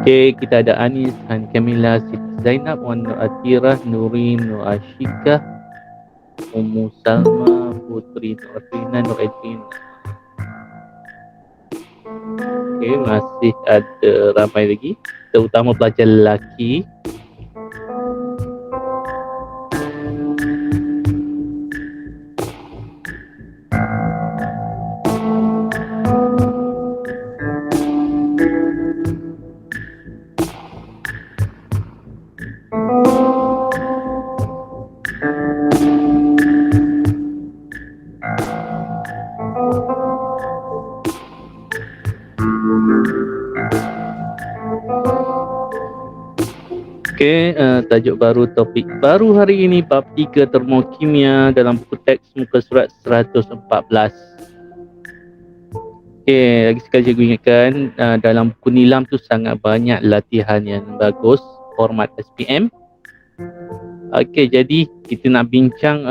Okay, kita ada Anis, Han Kamila, Siti Zainab, Wan Nur Atirah, Nurin, Nur Ashika, Ummu Salma, Putri Nur Rina, Nur Edwin. Okay, masih ada ramai lagi, terutama pelajar lelaki. Okay, tajuk baru, topik baru hari ini, bab 3 termokimia dalam buku teks muka surat 114. Okay, lagi sekali cikgu ingatkan, dalam buku nilam tu sangat banyak latihan yang bagus, format SPM. Okay, jadi kita nak bincang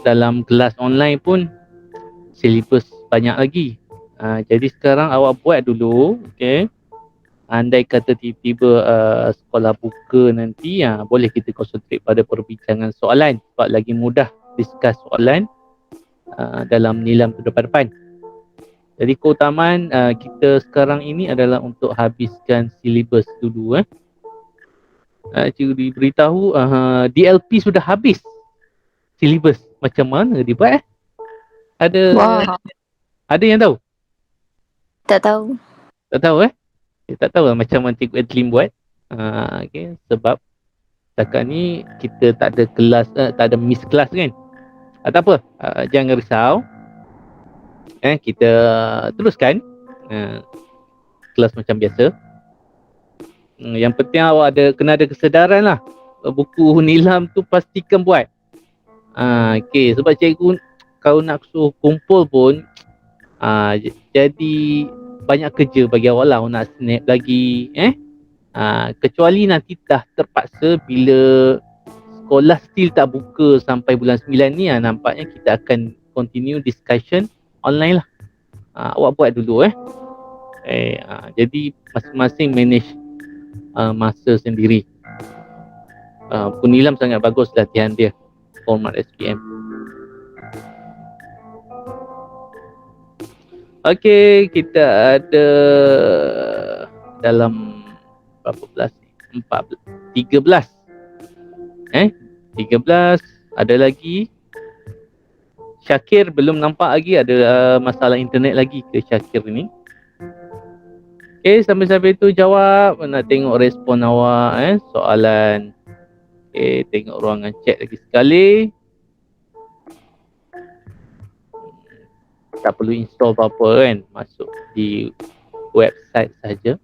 dalam kelas online pun silibus banyak lagi. Jadi sekarang awak buat dulu, okay. Andai kata tiba-tiba sekolah buka nanti, boleh kita konsentrate pada perbincangan soalan sebab lagi mudah discuss soalan dalam nilam tu depan-depan. Jadi keutamaan kita sekarang ini adalah untuk habiskan silibus dulu. Cikgu diberitahu DLP sudah habis silibus. Macam mana dia buat? Ada yang tahu? Tak tahu. Tak tahu tak tahu macam mana Cikgu Adlin buat. Okay. Sebab setakat ni kita tak ada kelas, tak ada miss kelas kan. Tak apa, jangan risau. Kita teruskan kelas macam biasa. Yang penting awak kena ada kesedaran lah. Buku nilam tu pastikan buat. Okay. Sebab cikgu kalau nak suruh kumpul pun jadi banyak kerja bagi awak lah nak snap lagi. Kecuali nanti dah terpaksa bila sekolah still tak buka sampai bulan 9 ni, nampaknya kita akan continue discussion online lah. Awak buat dulu jadi masing-masing manage masa sendiri. Buku nilam sangat bagus latihan dia, format SPM. Okey, kita ada dalam berapa belas ni? 13. 13. Ada lagi. Syakir belum nampak lagi, ada masalah internet lagi ke Syakir ni. Okey, sambil-sambil tu jawab, nak tengok respon awak soalan. Okey, tengok ruangan chat lagi sekali. Tak perlu install apa-apa kan, masuk di website saja.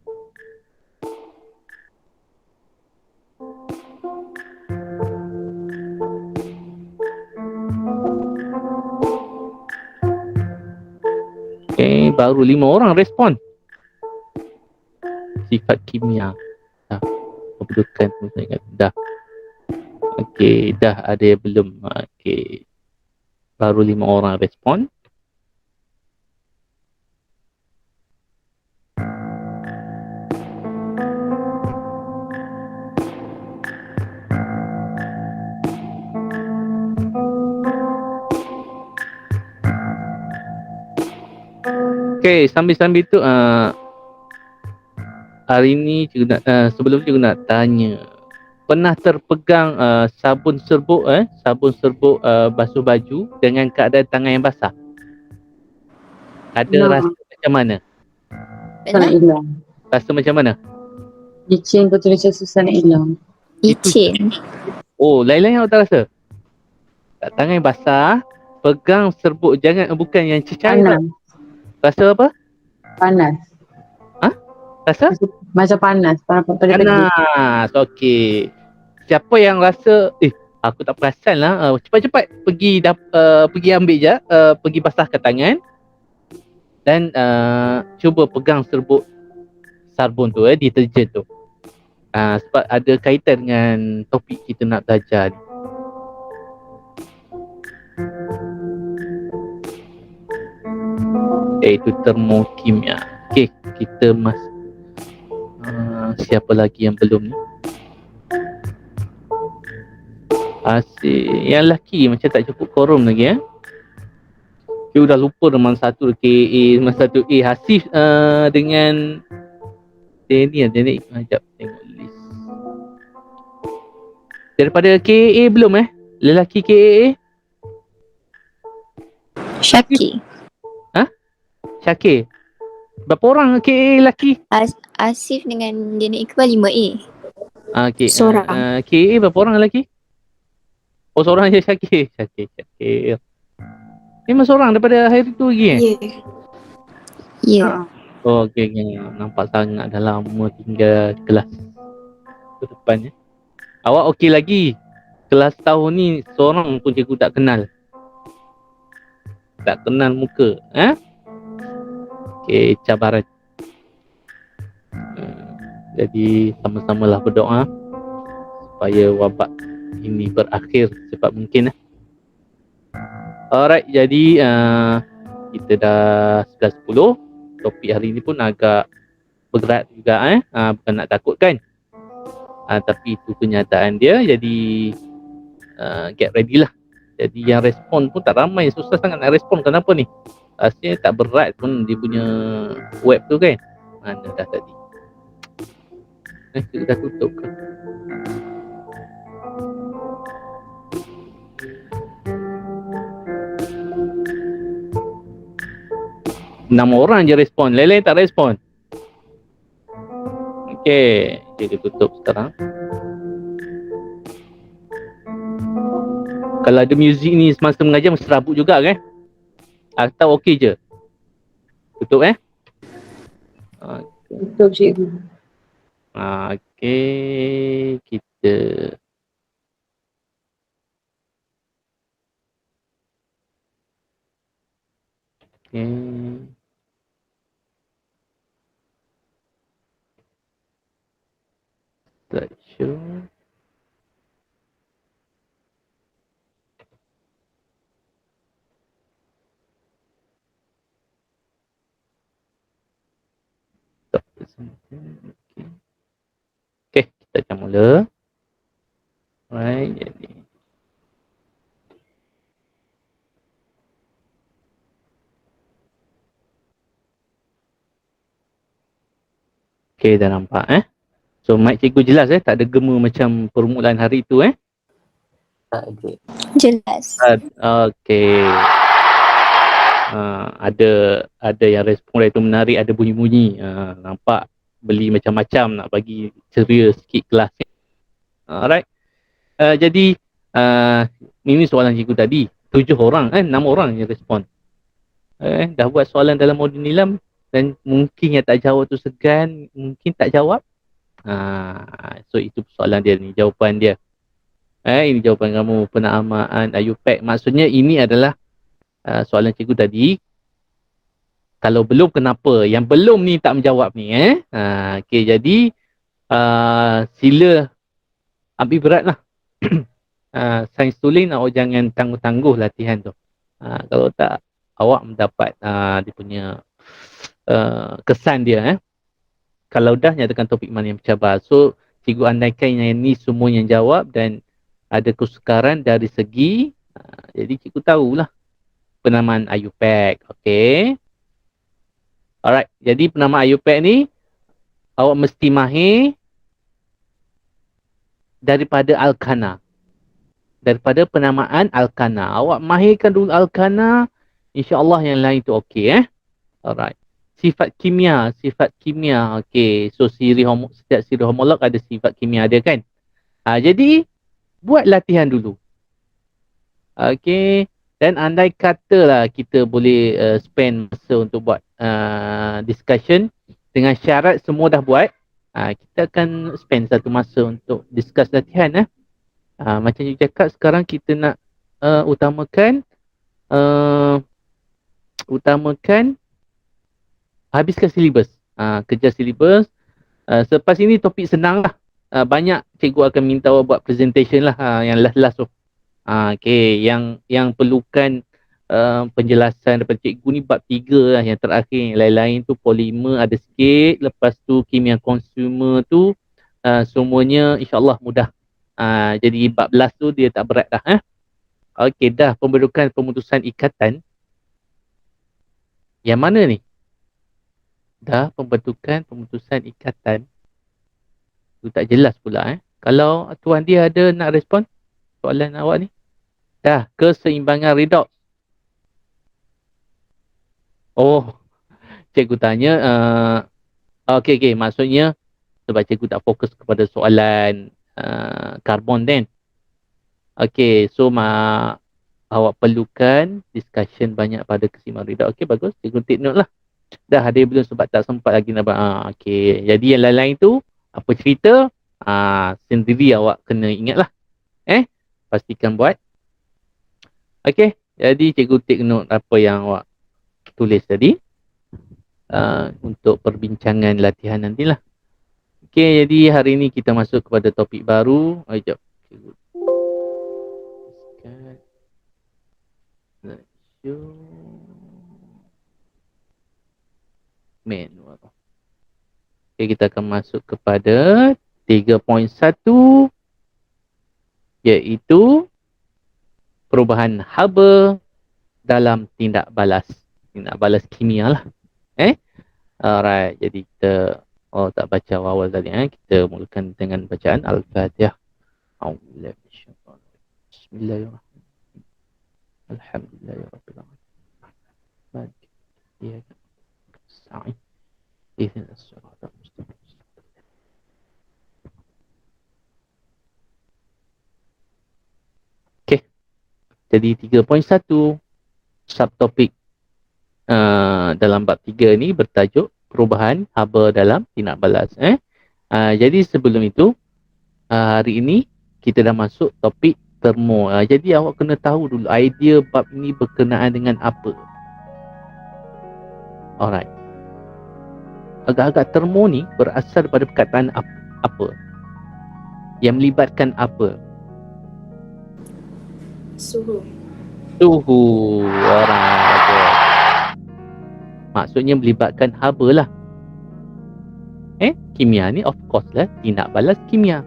Okay, baru 5 orang respon. Sifat kimia. Dah. Kedudukan tu saya ingat. Dah. Okay, dah ada yang belum. Okay. Baru 5 orang respon. Okay, sambil-sambil tu hari ni cikgu nak, sebelum cikgu nak tanya, pernah terpegang sabun serbuk basuh baju dengan keadaan tangan yang basah? Ada rasa macam mana? Tak nak hilang. Rasa macam mana? Licin betul macam susah nak hilang. Licin. Oh, lain-lain awak tak rasa? Tak, tangan yang basah, pegang serbuk, bukan yang cecair tak? Rasa apa? Panas. Rasa? Macam panas. Panas. Okey. Siapa yang rasa, aku tak perasan lah, cepat-cepat pergi ambil je, pergi basahkan tangan dan cuba pegang serbuk sabun tu, deterjen tu. Sebab ada kaitan dengan topik kita nak belajar ni. Iaitu termokimia. Okey, kita Siapa lagi yang belum ni? Yang lelaki macam tak cukup korum lagi Kita dah lupa nombor satu KA, nombor satu Hasif dengan Daniel sekejap tengok list. Daripada KA belum lelaki KA? Syaki. Syakir. Berapa orang KA lelaki? Asif dengan Dina Iqbal 5A. Okay. Seorang. KA berapa orang lelaki? Oh, seorang je Syakir. Syakir. Memang seorang daripada hari tu lagi Ya. Oh, okay. Nampak sangat dah lama tinggal kelas ke depan Awak okey lagi. Kelas tahun ni seorang pun cikgu tak kenal. Tak kenal muka. Okay, cabaran. Jadi sama-samalah berdoa supaya wabak ini berakhir secepat mungkin. Alright, jadi kita dah 11.10. Topik hari ni pun agak bergerak juga bukan nak takutkan. Tapi itu kenyataan dia. Jadi get ready lah. Jadi yang respon pun tak ramai. Susah sangat nak respon. Kenapa ni? Rasanya tak berat pun dia punya web tu kan. Mana dah tadi? Kita dah tutup ke? Enam orang je respon. Lain-lain tak respon. Okay. Kita tutup sekarang. Kalau ada muzik ni semasa mengajar mesti serabut juga kan? Atau okey je? Tutup Tutup cikgu. Okay. Kita slideshow. Okay, kita akan mula. Alright, jadi okay, dah nampak So mic cikgu jelas tak ada gema macam permulaan hari tu Tak ada. Jelas. Okay. Ada yang respon itu menarik, ada bunyi-bunyi. Nampak beli macam-macam nak bagi ceria sikit kelas. Alright. Jadi ini soalan cikgu tadi. 7 orang, 6 orang yang respon. Dah buat soalan dalam modul nilam dan mungkin yang tak jawab tu segan, mungkin tak jawab. So itu soalan dia ni, jawapan dia. Ini jawapan kamu, penamaan IUPAC. Maksudnya ini adalah soalan cikgu tadi. Kalau belum, kenapa? Yang belum ni tak menjawab ni. Okay, jadi sila ambil berat lah. Sains tulis awak jangan tangguh-tangguh latihan tu. Kalau tak, awak mendapat dia punya kesan dia. Kalau dah, nyatakan topik mana yang bercabar. So, cikgu andaikan yang ni semua yang jawab dan ada kesukaran dari segi, jadi cikgu tahulah penamaan IUPAC. Okay. Alright, jadi penamaan IUPAC ni, awak mesti mahir daripada Alkana. Daripada penamaan Alkana. Awak mahirkan dulu Alkana, insyaAllah yang lain tu okey. Alright. Sifat kimia. Okey. So setiap siri homolog ada sifat kimia dia kan. Jadi buat latihan dulu. Okey. Dan andai katalah kita boleh spend masa untuk buat discussion dengan syarat semua dah buat, kita akan spend satu masa untuk discuss latihan. Macam you cakap, sekarang kita nak utamakan habiskan silibus. Kejar silibus. Selepas ini topik senang lah. Banyak cikgu akan minta awak buat presentation lah. Yang last tu. Okay. Yang perlukan penjelasan daripada cikgu ni bab 3 lah yang terakhir. Yang lain-lain tu polimer ada sikit, lepas tu kimia konsumer tu semuanya insyaAllah mudah. Jadi bab last tu dia tak berat dah. Okey, dah pembentukan pemutusan ikatan. Yang mana ni? Dah pembentukan pemutusan ikatan. Tu tak jelas pula. Kalau tuan dia ada nak respon soalan awak ni? Dah, keseimbangan redox. Oh, cikgu tanya, okey, maksudnya sebab cikgu tak fokus kepada soalan karbon then. Okey, so awak perlukan discussion banyak pada keseimbangan redox. Okey, bagus. Cikgu take note lah. Dah ada belum sebab tak sempat lagi nak okey. Jadi yang lain-lain tu, apa cerita? Sendiri awak kena ingat lah. Pastikan buat. Okey, jadi cikgu take note apa yang awak tulis tadi. Untuk perbincangan latihan nantilah. Okey, jadi hari ini kita masuk kepada topik baru. Sekejap. Cikgu. Manual. Okay, kita akan masuk kepada 3.1 iaitu perubahan haba dalam tindak balas kimia lah. Alright, jadi kita tak baca awal tadi. Kita mulakan dengan bacaan Al-Fatihah. Bismillahirrahmanirrahim. Alhamdulillahirabbil alamin. Okey. Jadi 3.1 subtopik dalam bab 3 ni bertajuk perubahan haba dalam tindak balas. Jadi sebelum itu hari ini kita dah masuk topik termo. Jadi awak kena tahu dulu idea bab ini berkenaan dengan apa. Alright. Agak-agak termo ni berasal daripada perkataan apa? Yang melibatkan apa? Suhu. Alright. Maksudnya melibatkan haba lah. Kimia ni of course lah tindak balas kimia.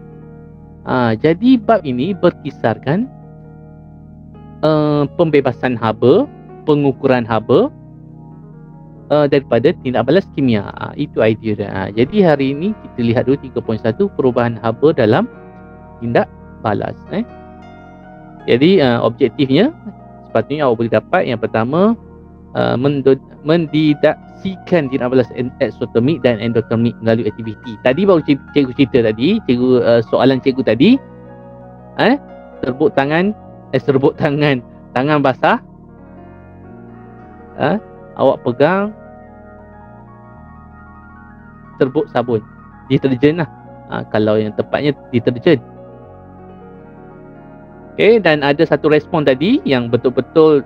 Jadi bab ini berkisarkan pembebasan haba, pengukuran haba daripada tindak balas kimia. Itu idea dia. Jadi hari ini kita lihat dulu 3.1 perubahan haba dalam tindak balas. Jadi objektifnya sepatutnya awak boleh dapat yang pertama mendidaksikan tindak balas eksotermik dan endotermik melalui aktiviti. Tadi baru cikgu cerita tadi, soalan cikgu tadi, serbuk tangan basah, awak pegang serbuk sabun, deterjen lah. Kalau yang tepatnya deterjen. Okay, dan ada satu respon tadi yang betul-betul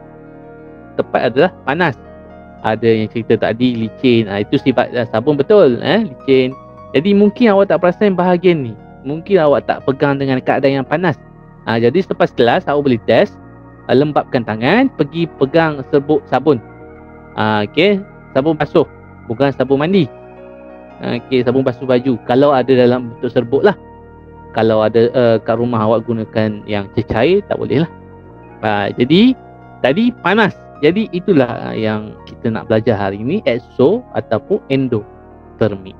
tepat adalah panas. Ada yang cerita tadi licin, itu sifat sabun betul, licin. Jadi mungkin awak tak perasan bahagian ni, mungkin awak tak pegang dengan keadaan yang panas. Jadi selepas kelas awak boleh test, lembapkan tangan, pergi pegang serbuk sabun. Okey, sabun basuh, bukan sabun mandi. Okey, sabun basuh baju kalau ada dalam bentuk serbuk lah. Kalau ada kat rumah awak gunakan yang cecair, tak boleh lah. Jadi tadi panas. Jadi itulah yang kita nak belajar hari ini, exo ataupun endotermik.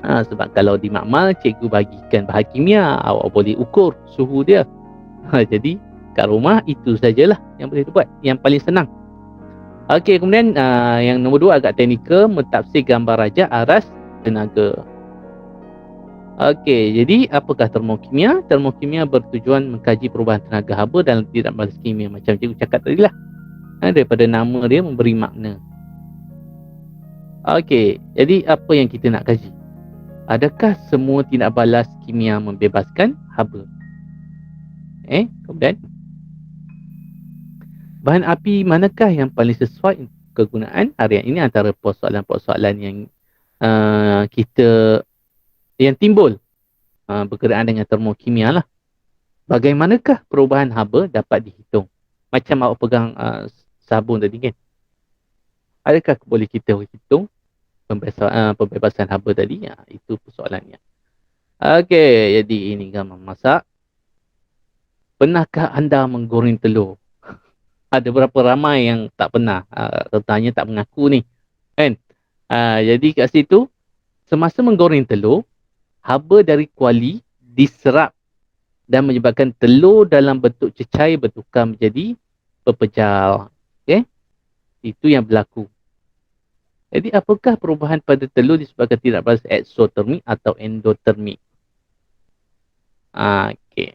Sebab kalau di makmal cikgu bagikan bahan kimia, awak boleh ukur suhu dia. Jadi kat rumah itu sajalah yang boleh dibuat, yang paling senang. Okey, kemudian yang nombor 2 agak teknikal, mentafsir gambar rajah aras tenaga. Okey, jadi apakah termokimia? Termokimia bertujuan mengkaji perubahan tenaga haba dalam tindak balas kimia, macam cikgu cakap tadi lah. Daripada nama dia memberi makna. Okey, jadi apa yang kita nak kaji? Adakah semua tindak balas kimia membebaskan haba? Kemudian bahan api manakah yang paling sesuai untuk kegunaan? Hari ini antara persoalan-persoalan yang yang timbul berkenaan dengan termokimia lah. Bagaimanakah perubahan haba dapat dihitung? macam awak pegang sabun tadi kan. Adakah boleh kita hitung pembebasan haba tadi? Itu persoalannya. Okey, jadi ini gambar masak. Pernahkah anda menggoreng telur? Ada berapa ramai yang tak pernah? Katanya tak mengaku ni. Kan? Jadi kat situ, semasa menggoreng telur, haba dari kuali diserap dan menyebabkan telur dalam bentuk cecair bertukar menjadi pepejal. Okey? Itu yang berlaku. Jadi apakah perubahan pada telur disebabkan tidak balas eksotermik atau endotermik? Okey.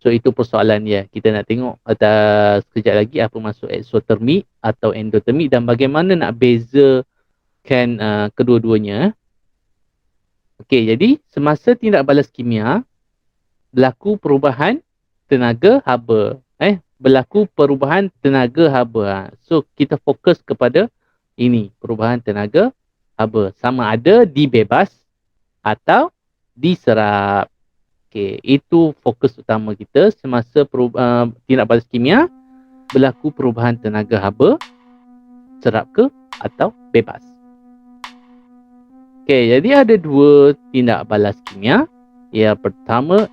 So itu persoalan dia. Kita nak tengok sekejap lagi apa maksud eksotermik atau endotermik dan bagaimana nak bezakan kedua-duanya. Okey, jadi semasa tindak balas kimia berlaku perubahan tenaga haba. Berlaku perubahan tenaga haba. So kita fokus kepada ini, perubahan tenaga haba. Sama ada dibebas atau diserap. Okey, itu fokus utama kita semasa tindak balas kimia berlaku perubahan tenaga haba, serap ke atau bebas. Okey, jadi ada dua tindak balas kimia. Yang pertama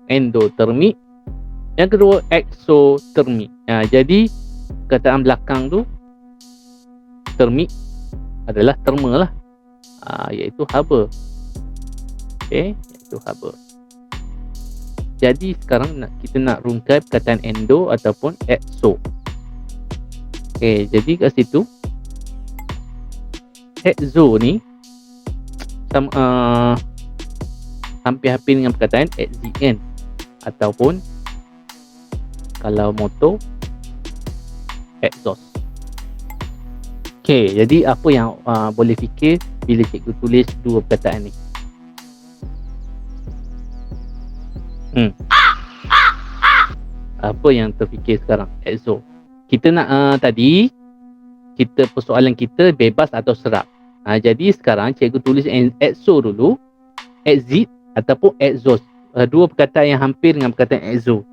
endotermik, yang kedua eksotermik. Jadi kataan belakang tu termik adalah terma lah, iaitu haba. Okey, itu haba. Jadi sekarang kita nak rungkai perkataan endo ataupun exo. Okey, jadi kat situ exo ni hampir-hampir dengan perkataan exen ataupun kalau motor exhaust. Okey, jadi apa yang boleh fikir bila cikgu tulis dua perkataan ni? Apa yang terfikir sekarang? Exo. Kita nak tadi persoalan kita bebas atau serap. Jadi sekarang cikgu tulis exo dulu, exit ataupun exhaust. Dua perkataan yang hampir dengan perkataan exo.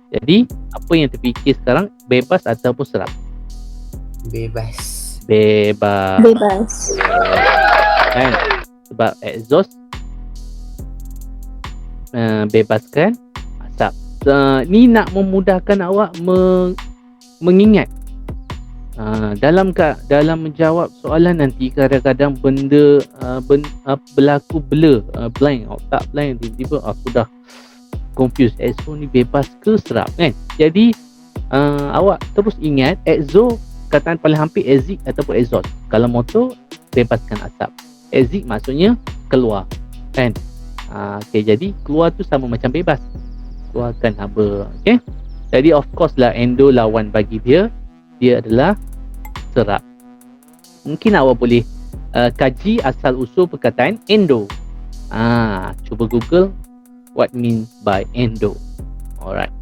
Jadi apa yang terfikir sekarang, bebas ataupun serap? Bebas. Bebas. Kan? Sebab exhaust bebaskan asap. Ni nak memudahkan awak mengingat. Dalam menjawab soalan nanti kadang-kadang benda berlaku blur, blank, otak blank, tiba-tiba sudah confused. Exo ni bebas ke serap kan? Jadi awak terus ingat exo kataan paling hampir exit ataupun exhaust. Kalau motor bebaskan asap. Exit maksudnya keluar kan? Okay, jadi keluar tu sama macam bebas, keluarkan haba. Okay, jadi of course lah endo lawan bagi dia adalah serap. Mungkin awak boleh kaji asal usul perkataan endo. Cuba Google what means by endo. Alright.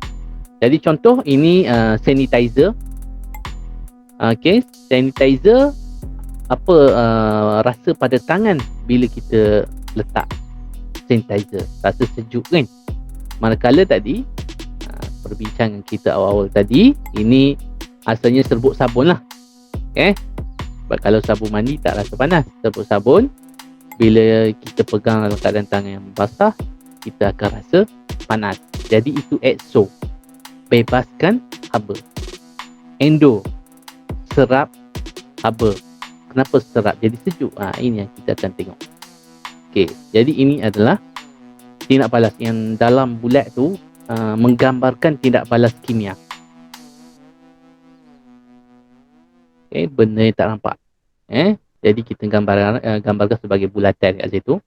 Jadi contoh ini sanitizer. Okay, sanitizer apa rasa pada tangan bila kita letak sanitizer? Rasa sejuk kan? Manakala tadi perbincangan kita awal-awal tadi, ini asalnya serbuk sabun lah. Okay? Sebab kalau sabun mandi tak rasa panas. Serbuk sabun, bila kita pegang dalam keadaan tangan yang basah, kita akan rasa panas. Jadi itu exo, bebaskan haba. Endo, serap haba. Kenapa serap jadi sejuk? Ini yang kita akan tengok. Okey, jadi ini adalah tindak balas yang dalam bulat tu menggambarkan tindak balas kimia. Okey, benda yang tak nampak. Jadi kita gambarkan sebagai bulatan kat situ.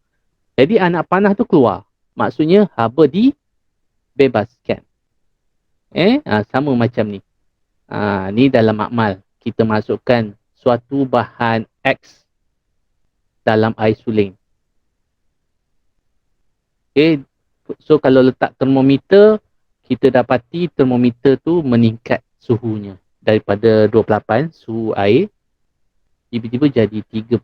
Jadi anak panah tu keluar. Maksudnya haba dibebaskan. Sama macam ni. Ni dalam makmal. Kita masukkan suatu bahan X dalam air suling. Okay. So kalau letak termometer, kita dapati termometer tu meningkat suhunya daripada 28 suhu air tiba-tiba jadi 31.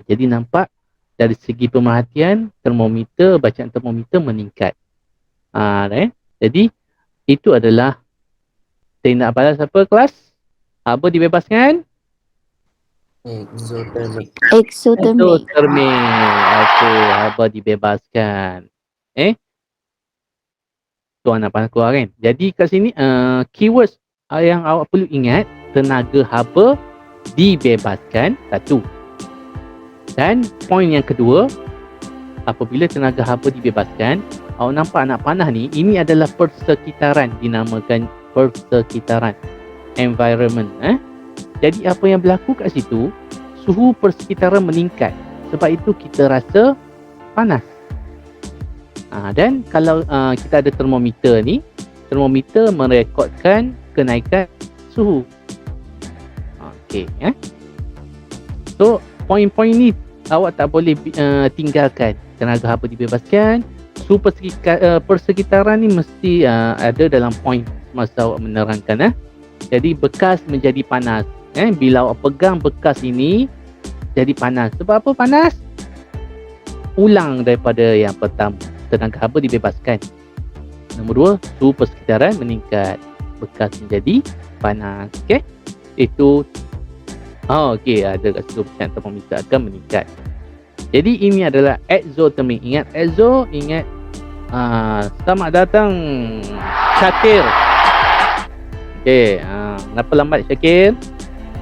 Jadi nampak dari segi pemerhatian bacaan termometer meningkat. Jadi Itu adalah tindak balas apa kelas? Haba dibebaskan? Exothermic. Exothermic. Exothermic. Okey, haba dibebaskan. Tuan nak pandang keluar kan? Jadi kat sini keywords yang awak perlu ingat, tenaga haba dibebaskan, satu. Dan poin yang kedua, apabila tenaga haba dibebaskan, awak nampak anak panah ni, ini adalah persekitaran, dinamakan persekitaran, environment. Jadi apa yang berlaku kat situ, suhu persekitaran meningkat. Sebab itu kita rasa panas. Dan kalau kita ada termometer ni, termometer merekodkan kenaikan suhu. Okey, So poin-poin ni awak tak boleh tinggalkan. Tenaga haba dibebaskan, suhu persekitaran ni mesti ada dalam poin masa awak menerangkan. Jadi bekas menjadi panas. Bila awak pegang bekas ini jadi panas. Sebab apa panas? Ulang daripada yang pertama, tenaga haba dibebaskan. Nombor dua, suhu persekitaran meningkat, bekas menjadi panas. Okey, itu okey, ada kat situ percayaan termometer akan meningkat. Jadi ini adalah exothermic. Ingat exo, ingat selamat datang Syakir. Okey, kenapa lambat Syakir?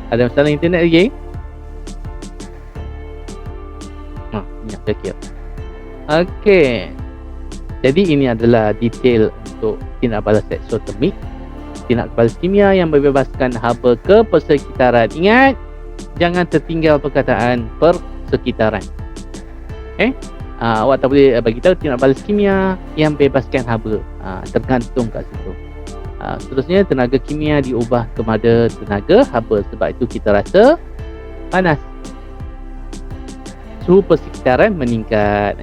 Ada masalah internet lagi? Ingat Syakir. Okey. Jadi ini adalah detail untuk tindak balas exothermic, tindak balas kimia yang membebaskan haba ke persekitaran. Ingat, jangan tertinggal perkataan persekitaran. Awak tak boleh bagi tahu tindak balas kimia yang bebaskan haba. Tergantung kat situ. Seterusnya, tenaga kimia diubah kepada tenaga haba. Sebab itu kita rasa panas. Suhu persekitaran meningkat.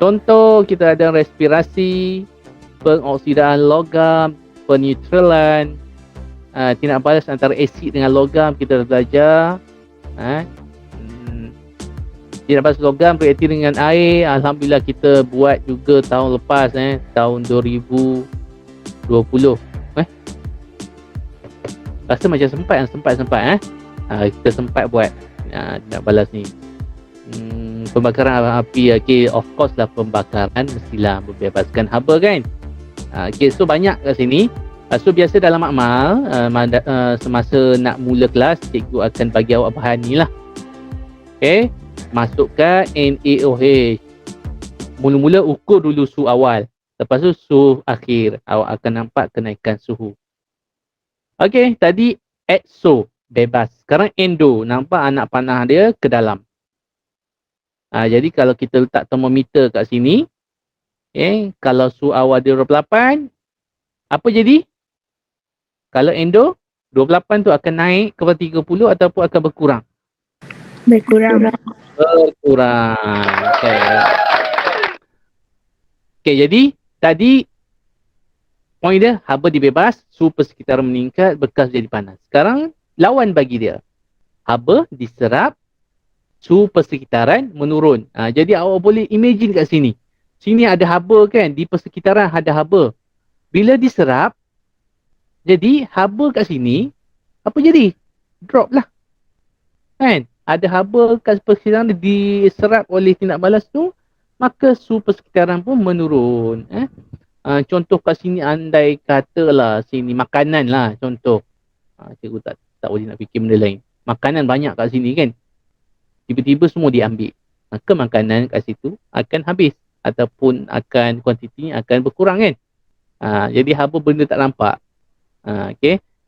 Contoh, kita ada respirasi, pengoksidaan logam, peneutralan, tindak balas antara asid dengan logam kita dah belajar. Tindak balas logam reaktif dengan air, alhamdulillah kita buat juga tahun lepas, tahun 2020. Rasa macam sempat. Kita sempat buat tindak balas ni. Pembakaran api, of course lah, pembakaran mestilah membebaskan haba kan. So banyak kat sini. So biasa dalam makmal, semasa nak mula kelas, cikgu akan bagi awak bahan ni lah. Masukkan NaOH. Mula-mula ukur dulu suhu awal, lepas tu suhu akhir. Awak akan nampak kenaikan suhu. Tadi exo, bebas. Sekarang endo, nampak anak panah dia ke dalam. Jadi kalau kita letak termometer kat sini, kalau suhu awal dia 28, apa jadi? Kalau endo, 28 tu akan naik kepada 30 ataupun akan berkurang? Berkurang. Jadi tadi poin dia, haba dibebas, suhu persekitaran meningkat, bekas jadi panas. Sekarang lawan bagi dia, haba diserap, suhu persekitaran menurun. Jadi awak boleh imagine kat sini. Sini ada haba kan, di persekitaran ada haba. Bila diserap, jadi haba kat sini, apa jadi? Drop lah. Kan? Ada haba kat persekitaran diserap oleh tindak balas tu, maka suhu persekitaran pun menurun. Contoh kat sini, andai katalah sini makanan lah contoh. Cikgu tak boleh nak fikir benda lain. Makanan banyak kat sini kan. Tiba-tiba semua diambil. Maka makanan kat situ akan habis. Ataupun akan kuantitinya akan berkurang kan. Jadi haba benda tak nampak.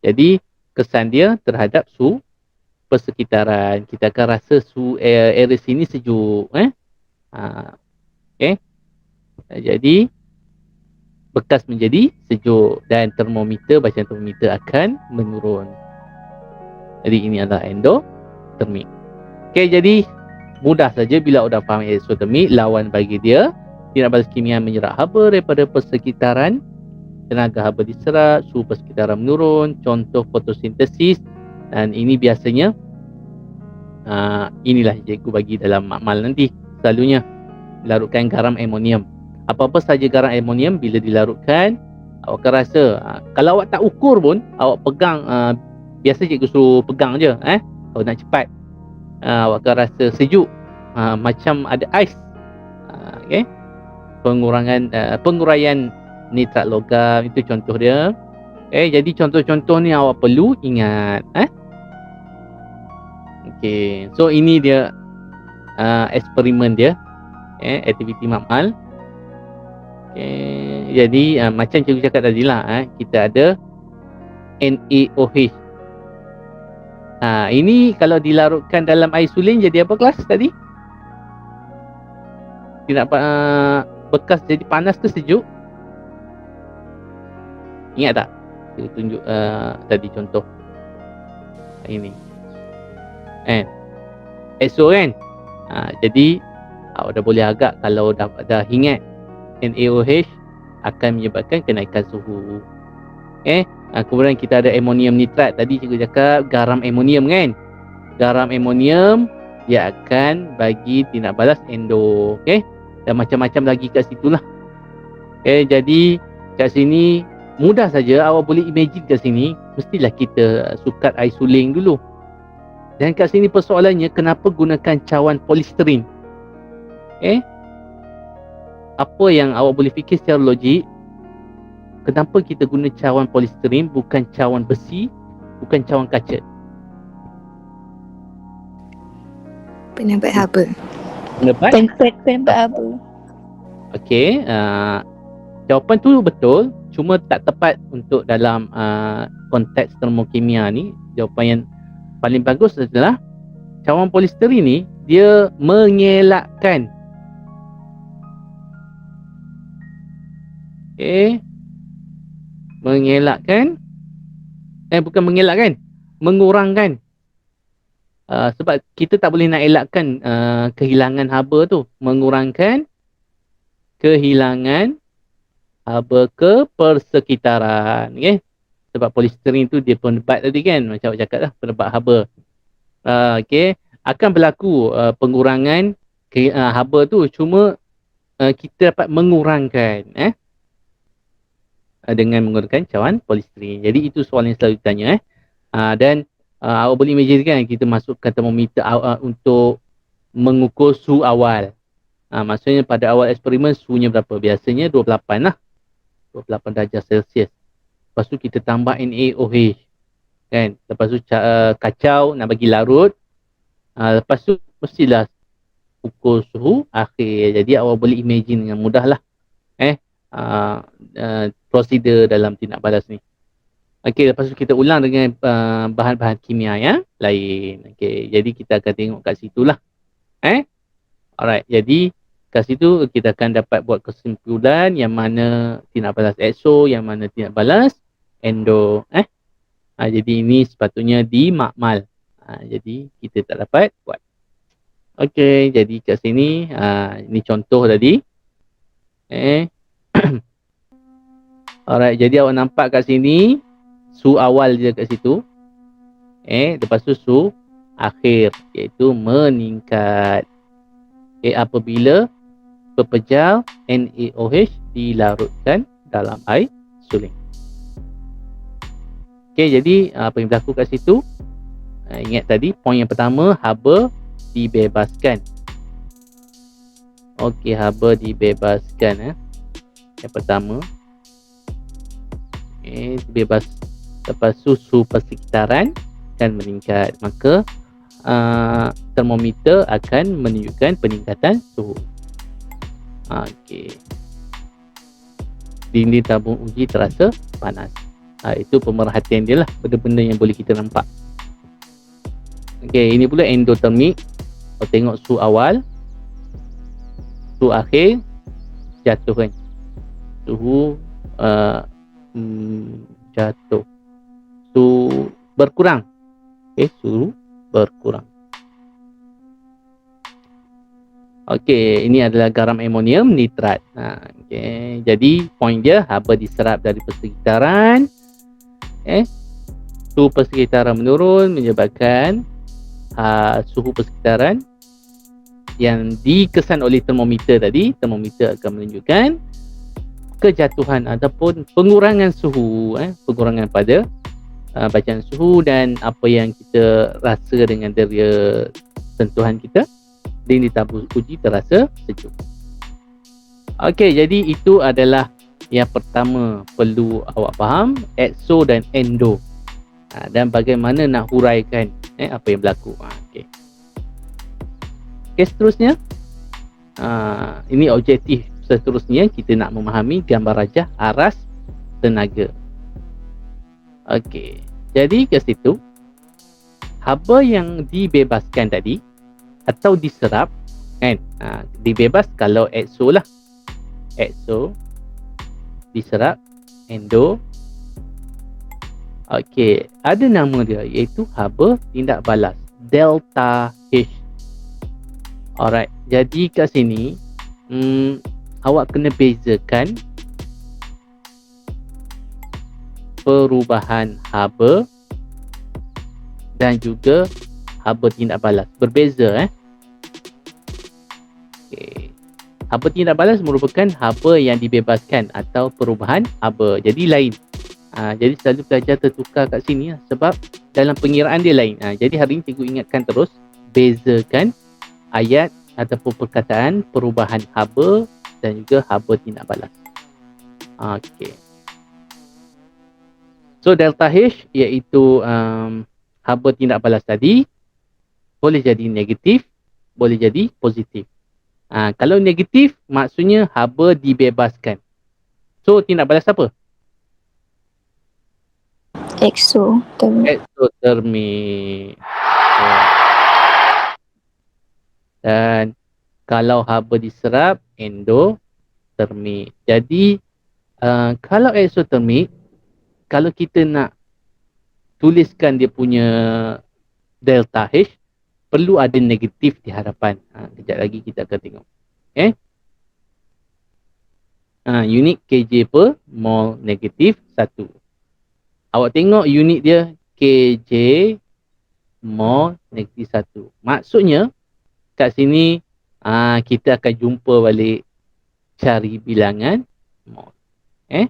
Jadi kesan dia terhadap suhu persekitaran. Kita akan rasa suhu area sini sejuk. Jadi bekas menjadi sejuk dan termometer, bacaan termometer akan menurun. Jadi ini adalah endothermic. Jadi mudah saja bila dah faham exothermic, lawan bagi dia, tindak balas kimia menyerap haba daripada persekitaran, tenaga haba diserap, suhu persekitaran menurun, contoh fotosintesis. Dan ini biasanya inilah cikgu bagi dalam makmal nanti. Selalunya larutkan garam amonium. Apa-apa saja garam amonium bila dilarutkan Awak akan rasa kalau awak tak ukur pun, awak pegang, biasa cikgu suruh pegang je, kalau nak cepat, awak akan rasa sejuk, macam ada ais. Okay. Penguraian nitrat logam itu contoh dia. Jadi contoh-contoh ni awak perlu ingat. Okay. So ini dia eksperimen dia, aktiviti makmal. Jadi macam cikgu cakap tadi lah, kita ada NaOH. Ini kalau dilarutkan dalam air suling jadi apa kelas tadi? Tidak bekas jadi panas ke sejuk? Ingat tak? Saya tunjuk tadi contoh ini. EXO kan? Jadi awak dah boleh agak kalau dah ingat NaOH akan menyebabkan kenaikan suhu. Kemudian kita ada amonium nitrat. Tadi cikgu cakap garam amonium kan? Garam amonium dia akan bagi tindak balas endo. Dan macam-macam lagi kat situ lah. Jadi kat sini mudah saja awak boleh imagine kat sini. Mestilah kita sukat air suling dulu. Dan kat sini persoalannya kenapa gunakan cawan polisterin? Apa yang awak boleh fikir secara logik, kenapa kita guna cawan polisterin bukan cawan besi, bukan cawan kaca? Pendapat apa? Pendapat apa? Okey, jawapan tu betul, cuma tak tepat untuk dalam konteks termokimia ni. Jawapan yang paling bagus adalah cawan polisterin ni dia mengelakkan mengurangkan, sebab kita tak boleh nak elakkan kehilangan haba tu, mengurangkan kehilangan haba ke persekitaran. Sebab polisterin tu dia penebat tadi kan, macam awak cakap lah, penebat haba. Akan berlaku pengurangan haba tu, cuma kita dapat mengurangkan dengan menggunakan cawan polisterin. Jadi itu soalan yang selalu ditanya. Dan awak boleh imagine kan, kita masukkan termometer untuk mengukur suhu awal. Maksudnya pada awal eksperimen suhunya berapa? Biasanya 28 lah, 28 darjah Celsius. Lepas tu kita tambah NaOH kan. Lepas tu kacau nak bagi larut. Lepas tu mestilah ukur suhu akhir. Jadi awak boleh imagine dengan mudah lah prosedur dalam tindak balas ni. Lepas tu kita ulang dengan bahan-bahan kimia yang lain. Jadi kita akan tengok kat situ lah. Alright, jadi kat situ kita akan dapat buat kesimpulan yang mana tindak balas EXO, yang mana tindak balas endo. Jadi ini sepatutnya dimakmal. Jadi kita tak dapat buat. Jadi kat sini ini contoh tadi. Alright, jadi awak nampak kat sini suhu awal dia kat situ. Lepas tu suhu akhir, iaitu meningkat. Apabila pepejal NaOH dilarutkan dalam air suling. Jadi apa yang berlaku kat situ? Ingat tadi poin yang pertama, haba dibebaskan. Haba dibebaskan. Yang pertama, bebas. Lepas tu suhu persekitaran akan meningkat, maka termometer akan menunjukkan peningkatan suhu. Dinding tabung uji terasa panas. Itu pemerhatian dia lah, benda-benda yang boleh kita nampak. Ini pula endotermik. Kalau tengok suhu awal, suhu akhir jatuh kan. Suhu jatuh. Suhu berkurang. Suhu berkurang. Ini adalah garam amonium nitrat. Jadi poin dia, haba diserap dari persekitaran. Suhu persekitaran menurun menyebabkan suhu persekitaran yang dikesan oleh termometer tadi, termometer akan menunjukkan kejatuhan ataupun pengurangan suhu, pengurangan pada bacaan suhu dan apa yang kita rasa dengan deria sentuhan kita, di tabur uji terasa sejuk. Okey, jadi itu adalah yang pertama perlu awak faham, exo dan endo. Dan bagaimana nak huraikan apa yang berlaku. Okey. Okey, seterusnya ini objektif seterusnya, kita nak memahami gambar rajah aras tenaga. Okey. Jadi ke situ, haba yang dibebaskan tadi atau diserap kan, dibebas kalau exo lah. Exo, diserap, endo. Okey, ada nama dia iaitu haba tindak balas, delta H. Alright, jadi kat sini awak kena bezakan perubahan haba dan juga haba tindak balas. Berbeza Okay. Haba tindak balas merupakan haba yang dibebaskan atau perubahan haba. Jadi lain. Jadi selalu pelajar tertukar kat sini sebab dalam pengiraan dia lain. Jadi hari ini cikgu ingatkan terus, bezakan ayat ataupun perkataan perubahan haba dan juga haba tindak balas. Okey. So delta H iaitu haba tindak balas tadi boleh jadi negatif, boleh jadi positif. Kalau negatif maksudnya haba dibebaskan. So tindak balas apa? Eksotermik. Dan kalau haba diserap, endotermik. Jadi kalau eksotermik, kalau kita nak tuliskan dia punya delta H, perlu ada negatif di hadapan. Kejap lagi kita akan tengok. Okay. Unit kJ per mol negatif 1. Awak tengok unit dia kJ mol negatif 1. Maksudnya kat sini kita akan jumpa balik cari bilangan mol. Okay.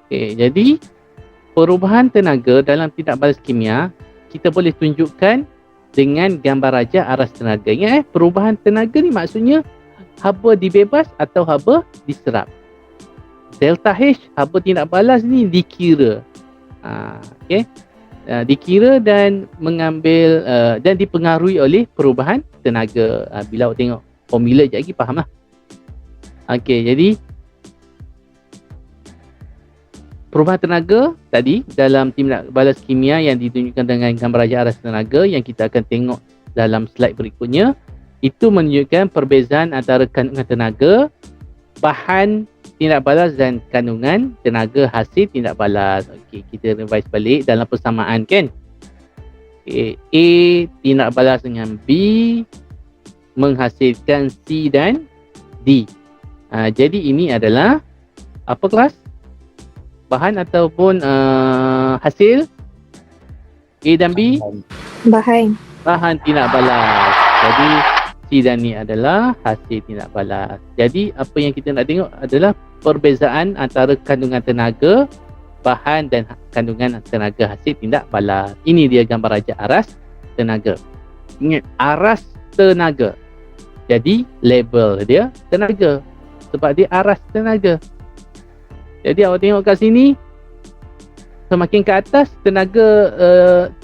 Okay, jadi perubahan tenaga dalam tindak balas kimia kita boleh tunjukkan dengan gambar rajah aras tenaga. Ingat perubahan tenaga ni maksudnya haba dibebas atau haba diserap. Delta H, haba tindak balas ni dikira. Dikira dan mengambil dan dipengaruhi oleh perubahan tenaga. Bila awak tengok formula sekejap lagi fahamlah. Okey, jadi perubahan tenaga tadi dalam tindak balas kimia yang ditunjukkan dengan gambar rajah aras tenaga yang kita akan tengok dalam slide berikutnya, itu menunjukkan perbezaan antara kandungan tenaga, bahan tindak balas dan kandungan tenaga hasil tindak balas. Okey, kita revise balik dalam persamaan kan. Okay. A tindak balas dengan B menghasilkan C dan D. Jadi ini adalah apa kelas? Bahan ataupun hasil? A dan B? Bahan. Bahan tindak balas. Jadi C dan ni adalah hasil tindak balas. Jadi apa yang kita nak tengok adalah perbezaan antara kandungan tenaga, bahan dan kandungan tenaga hasil tindak balas. Ini dia gambar rajah aras tenaga. Ingat, aras tenaga. Jadi label dia tenaga sebab dia aras tenaga. Jadi awak tengok kat sini, semakin ke atas tenaga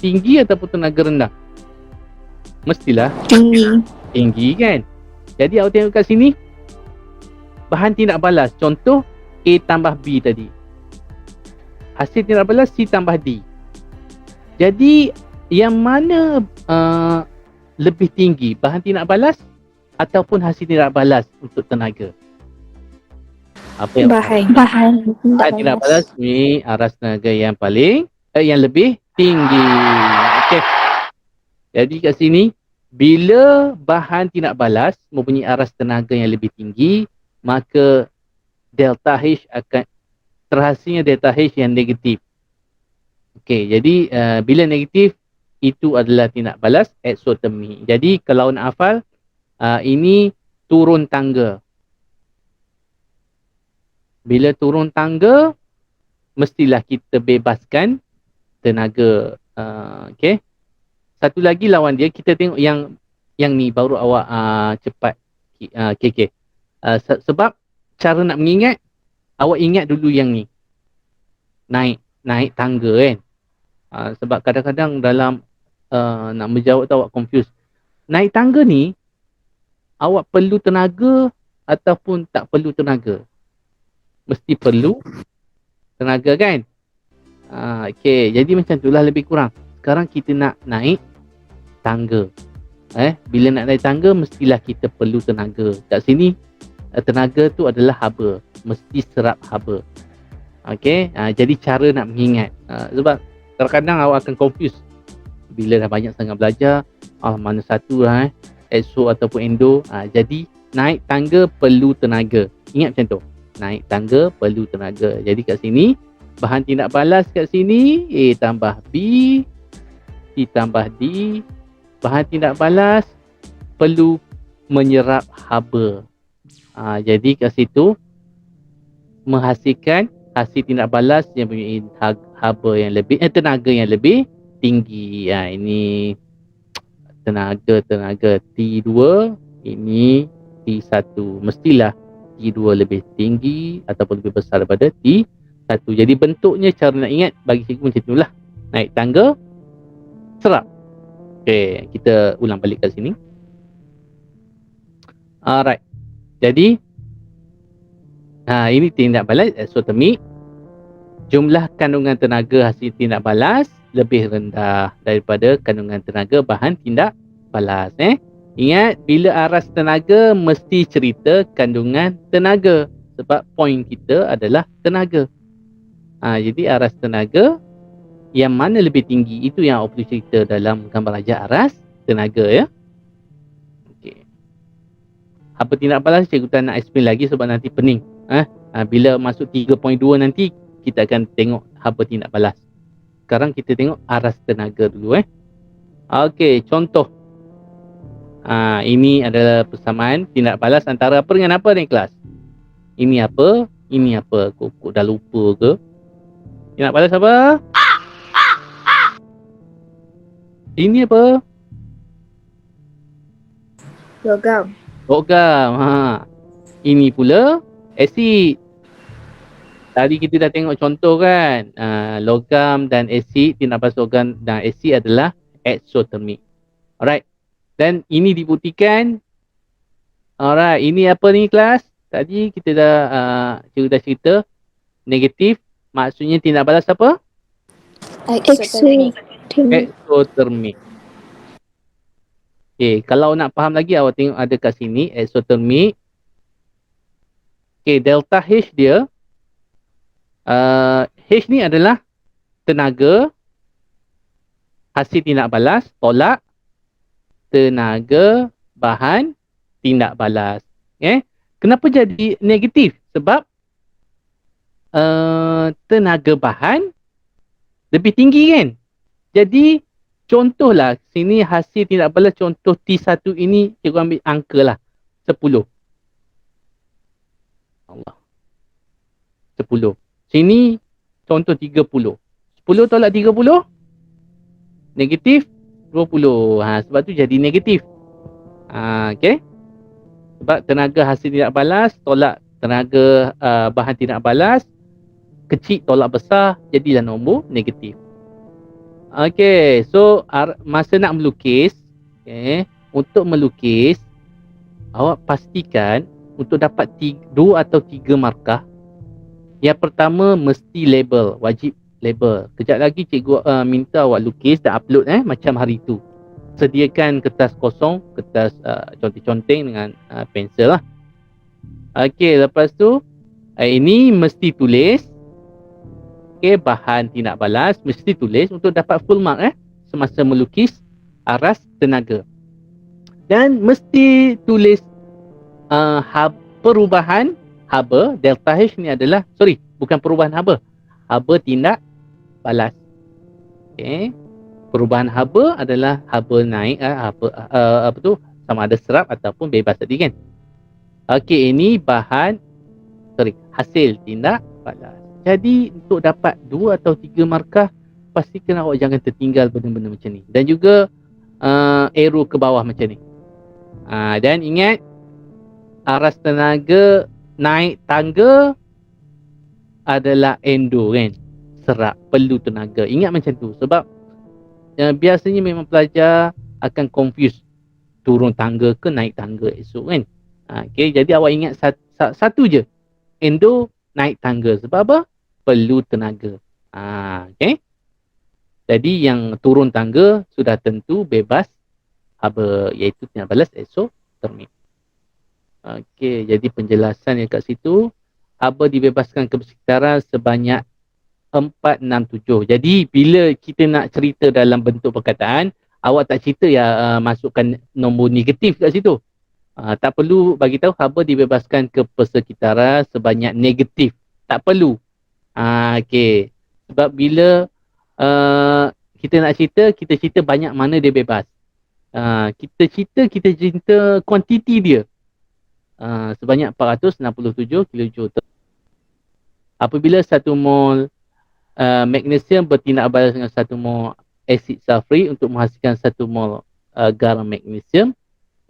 tinggi ataupun tenaga rendah? Mestilah tinggi kan. Jadi awak tengok kat sini, bahan tindak balas, contoh A tambah B tadi, hasil tindak balas C tambah D. Jadi yang mana lebih tinggi, bahan tindak balas ataupun hasil tindak balas untuk tenaga? Apa yang Bahan tindak balas ni aras tenaga yang paling yang lebih tinggi. Okey. Jadi kat sini, bila bahan tindak balas mempunyai aras tenaga yang lebih tinggi, maka delta H akan terhasilnya delta H yang negatif. Okey, jadi bila negatif, itu adalah tindak balas eksotermik. Jadi kalau nak hafal, ini turun tangga. Bila turun tangga, mestilah kita bebaskan tenaga. Okay. Satu lagi lawan dia, kita tengok yang ni baru awak cepat KK. Sebab cara nak mengingat, awak ingat dulu yang ni. Naik tangga kan. Sebab kadang-kadang dalam nak menjawab tu awak confuse. Naik tangga ni, awak perlu tenaga ataupun tak perlu tenaga? Mesti perlu tenaga kan? Okay, jadi macam itulah lebih kurang. Sekarang kita nak naik tangga. Bila nak naik tangga, mestilah kita perlu tenaga. Kat sini, tenaga tu adalah haba. Mesti serap haba. Okay, jadi cara nak mengingat. Sebab terkadang awak akan confuse. Bila dah banyak sangat belajar, mana satu lah exo ataupun endo. Jadi naik tangga perlu tenaga. Ingat macam tu. Naik tangga perlu tenaga. Jadi kat sini, bahan tindak balas kat sini, A tambah B, C tambah D. Bahan tindak balas perlu menyerap haba. Jadi kat situ, menghasilkan hasil tindak balas yang mempunyai haba yang lebih, tenaga yang lebih tinggi. Ini tenaga T2, ini T1. Mestilah T2 lebih tinggi ataupun lebih besar daripada T1. Jadi bentuknya, cara nak ingat bagi cikgu macam itulah. Naik tangga, serap. Okay, kita ulang balik kat sini. Alright. Jadi ini tindak balas eksotermik. Jumlah kandungan tenaga hasil tindak balas lebih rendah daripada kandungan tenaga bahan tindak balas. Ingat, bila aras tenaga mesti cerita kandungan tenaga. Sebab poin kita adalah tenaga. Jadi aras tenaga yang mana lebih tinggi, itu yang awak perlu cerita dalam gambar ajar aras tenaga ya. Okay. Apa tindak balas cikgu tak nak explain lagi sebab nanti pening. Bila masuk 3.2 nanti kita akan tengok haba tindak balas. Sekarang kita tengok aras tenaga dulu. Okey, contoh. Ini adalah persamaan tindak balas antara apa dengan apa ni kelas? Ini apa? Ini apa? Kok dah lupa ke? Tindak balas apa? Ini apa? Logam. Logam. Ini pula asid. Tadi kita dah tengok contoh kan. Logam dan asid, tindak balas logam dan asid adalah eksotermik. Alright. Dan ini dibuktikan. Alright, ini apa ni kelas? Tadi kita dah cerita negatif. Maksudnya tindak balas apa? Exotermic. Eksotermik. Okay, kalau nak faham lagi awak tengok ada kat sini eksotermik. Okay, delta H dia. H ni adalah tenaga hasil tindak balas tolak tenaga bahan tindak balas. Kenapa jadi negatif? Sebab tenaga bahan lebih tinggi kan. Jadi contohlah sini hasil tindak balas contoh T1 ini cikgu ambil angka lah 10. Allah. 10. Sini contoh 30. 10 tolak 30 negatif 20. Sebab tu jadi negatif. Okay. Sebab tenaga hasil tindak balas tolak tenaga bahan tindak balas, kecil tolak besar, jadilah nombor negatif. Okay, so masa nak melukis, untuk melukis, awak pastikan untuk dapat 2 atau 3 markah. Yang pertama mesti label, wajib label. Kejap lagi cikgu minta awak lukis dan upload macam hari tu. Sediakan kertas kosong, kertas conteng-conteng dengan pensel lah. Okay, lepas tu ini mesti tulis. Okay, bahan tindak balas mesti tulis untuk dapat full mark semasa melukis aras tenaga. Dan mesti tulis perubahan haba, delta H ni adalah, bukan perubahan haba tindak balas. Okay. Perubahan haba adalah haba naik, apa tu, sama ada serap ataupun bebas tadi kan. Okey, ini hasil tindak balas. Jadi untuk dapat 2 atau 3 markah, pastikan awak jangan tertinggal benda-benda macam ni. Dan juga arrow ke bawah macam ni. Dan ingat, aras tenaga naik tangga adalah endo kan. Serap, perlu tenaga. Ingat macam tu. Sebab biasanya memang pelajar akan confuse turun tangga ke naik tangga esok kan. Okay, jadi awak ingat satu je. Endo naik tangga. Sebab apa? Perlu tenaga. Okay. Jadi yang turun tangga sudah tentu bebas haba, iaitu tindak balas eksotermik. Okey, jadi penjelasan yang kat situ, haba dibebaskan ke persekitaran sebanyak 467. Jadi bila kita nak cerita dalam bentuk perkataan, awak tak cerita masukkan nombor negatif kat situ. Tak perlu bagi tahu haba dibebaskan ke persekitaran sebanyak negatif. Tak perlu. Okey. Sebab bila kita nak cerita, kita cerita banyak mana dia bebas. Kita cerita kuantiti dia. Sebanyak 467 kilojoule. Apabila 1 mol magnesium bertindak balas dengan 1 mol asid sulfurik untuk menghasilkan 1 mol garam magnesium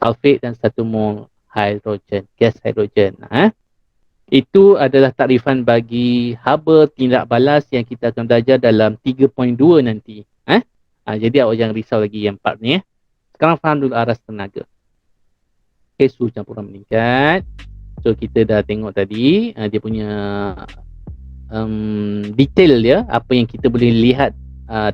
sulfate dan 1 mol hidrogen, gas hidrogen. Itu adalah takrifan bagi haba tindak balas yang kita akan belajar dalam 3.2 nanti. Jadi awak jangan risau lagi yang part ni. Sekarang faham dulu aras tenaga. Okay, suhu campuran meningkat. So kita dah tengok tadi dia punya detail dia, apa yang kita boleh lihat,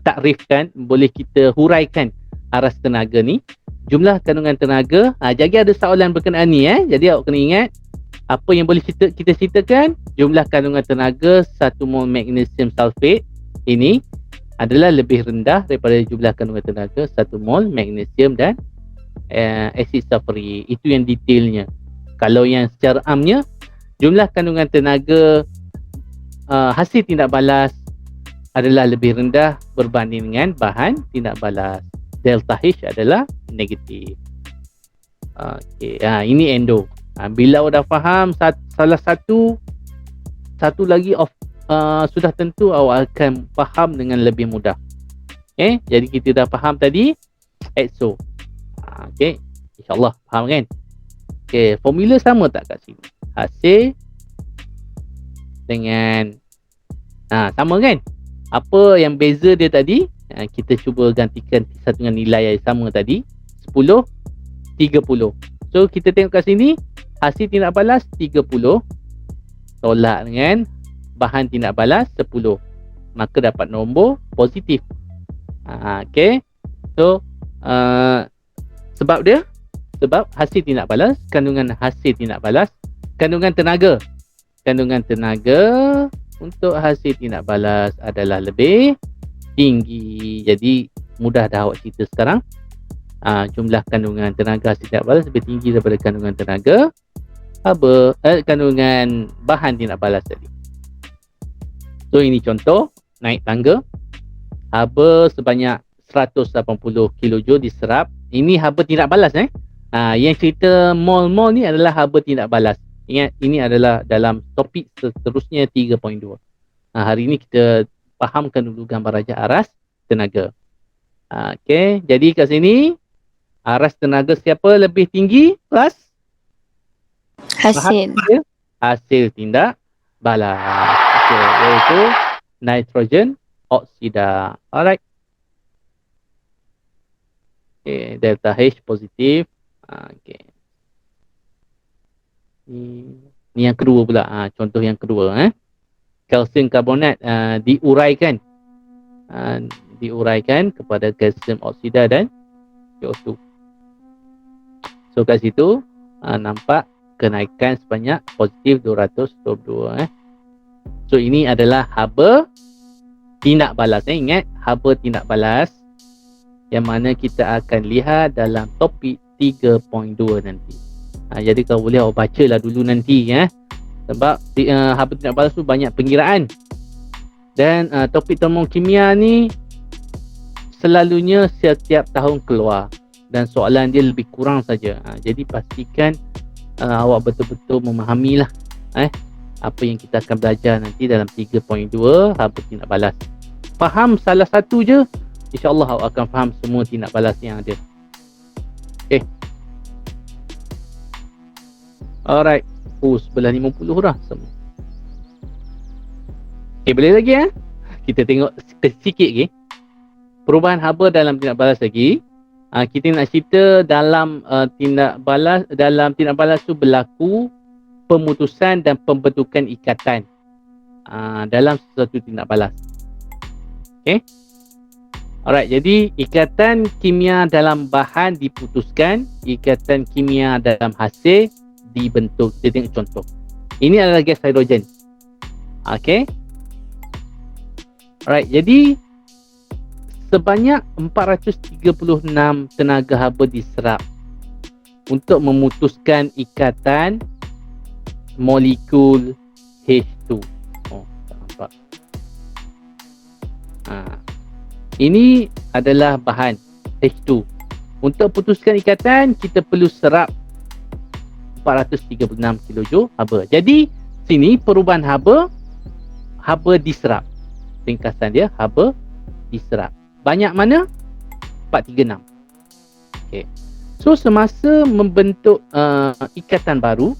takrifkan, boleh kita huraikan aras tenaga ni. Jumlah kandungan tenaga, jadi ada soalan berkenaan ni Jadi awak kena ingat, apa yang boleh kita ceritakan, jumlah kandungan tenaga 1 mol magnesium sulfate ini adalah lebih rendah daripada jumlah kandungan tenaga 1 mol magnesium dan asid sulfurik. Itu yang detailnya. Kalau yang secara amnya, jumlah kandungan tenaga hasil tindak balas adalah lebih rendah berbanding dengan bahan tindak balas. Delta H adalah negatif. Okey, ini endo. Bila awak dah faham salah satu lagi sudah tentu awak akan faham dengan lebih mudah. Okay, jadi kita dah faham tadi exo. Okay, insyaAllah faham kan? Okay, formula sama tak kat sini? Hasil dengan sama kan? Apa yang beza dia tadi? Kita cuba gantikan satu dengan nilai yang sama tadi, 10, 30. So kita tengok kat sini, hasil tindak balas 30 tolak dengan bahan tindak balas 10, maka dapat nombor positif. Okay. So sebab hasil tindak balas, kandungan hasil tindak balas, kandungan tenaga untuk hasil tindak balas adalah lebih tinggi. Jadi mudah dah awak cerita sekarang. Jumlah kandungan tenaga hasil tindak balas lebih tinggi daripada kandungan tenaga kandungan bahan tindak balas tadi. So ini contoh naik tangga, haba sebanyak 180 kilojoule diserap. Ini haba tindak balas yang cerita mol-mol ni adalah haba tindak balas. Ingat, ini adalah dalam topik seterusnya 3.2. Hari ini kita fahamkan dulu gambar raja aras tenaga. Okay, jadi kat sini aras tenaga siapa lebih tinggi kelas? Hasil tindak balas. Okay, iaitu nitrogen oksida. Alright. Okay, delta H positif. Okay. Ni yang kedua pula. Contoh yang kedua. Kalsium karbonat diuraikan kepada kalsium oksida dan CO2. So kat situ nampak kenaikan sebanyak positif 222. So ini adalah haba tindak balas. Ingat, haba tindak balas yang mana kita akan lihat dalam topik 3.2 nanti. Jadi kalau boleh awak bacalah dulu nanti sebab haba tindak balas tu banyak pengiraan. Dan topik termokimia ni selalunya setiap tahun keluar dan soalan dia lebih kurang saja. Jadi pastikan awak betul-betul memahamilah apa yang kita akan belajar nanti dalam 3.2 haba tindak balas. Faham salah satu je, insya-Allah awak akan faham semua tindak balas yang ada. Okay. Alright. Sebelah 50 dah semua. Okay, boleh lagi kita tengok sikit lagi. Perubahan haba dalam tindak balas lagi. Kita nak cerita dalam tindak balas tu berlaku pemutusan dan pembentukan ikatan dalam sesuatu tindak balas. Okay. Alright, jadi ikatan kimia dalam bahan diputuskan, ikatan kimia dalam hasil dibentuk. Kita tengok contoh. Ini adalah gas hidrogen. Okay. Alright, jadi sebanyak 436 tenaga haba diserap untuk memutuskan ikatan molekul H2. Tak nampak. Ini adalah bahan H2. Untuk putuskan ikatan, kita perlu serap 436 kJ haba. Jadi, sini perubahan haba diserap. Ringkasan dia, haba diserap. Banyak mana? 436. Okay. So, semasa membentuk ikatan baru.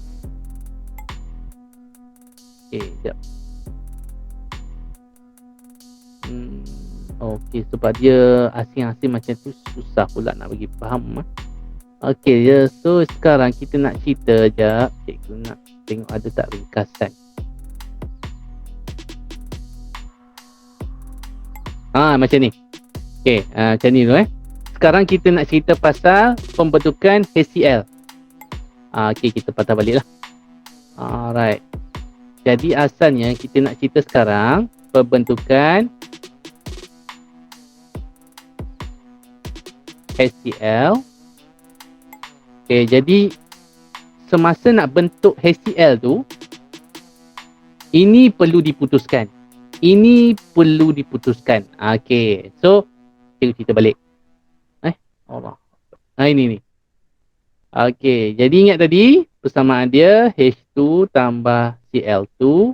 Okay, sekejap. Okay, sebab dia asing-asing macam tu, susah pula nak bagi faham. Okay, so sekarang kita nak cerita sekejap. Cikgu nak tengok ada tak ringkasan. Macam ni. Okay, macam ni tu Sekarang kita nak cerita pasal pembentukan HCl. Okay, kita patah balik lah. Alright. Jadi asalnya kita nak cerita sekarang pembentukan HCl. Okay, jadi semasa nak bentuk HCl tu, ini perlu diputuskan. Ini perlu diputuskan. Okay, so kita cerita balik. Allah. Ini. Okay, jadi ingat tadi persamaan dia H2 tambah Cl2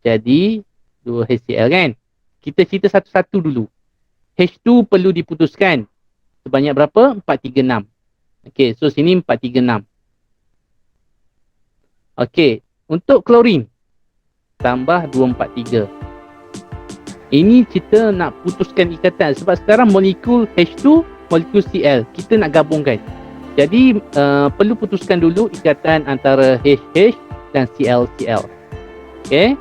jadi 2 HCl kan? Kita cerita satu-satu dulu. H2 perlu diputuskan. Sebanyak berapa? 436. Okay, so sini 436. Okay, untuk klorin tambah 243. Ini kita nak putuskan ikatan sebab sekarang molekul H2, molekul Cl kita nak gabungkan. Jadi perlu putuskan dulu ikatan antara HH dan Cl. Okay.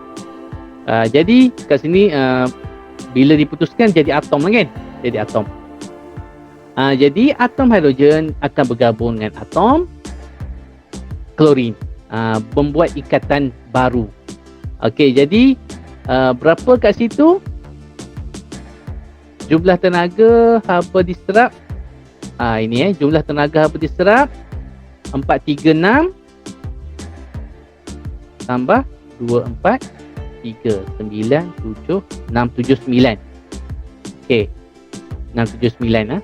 Jadi kat sini bila diputuskan jadi atom kan? Jadi atom. Jadi atom hidrogen akan bergabung dengan atom klorin, membuat ikatan baru. Okey, jadi berapa kat situ? Jumlah tenaga haba diserap. Ini jumlah tenaga haba diserap 436 tambah 243 679. Okey. 679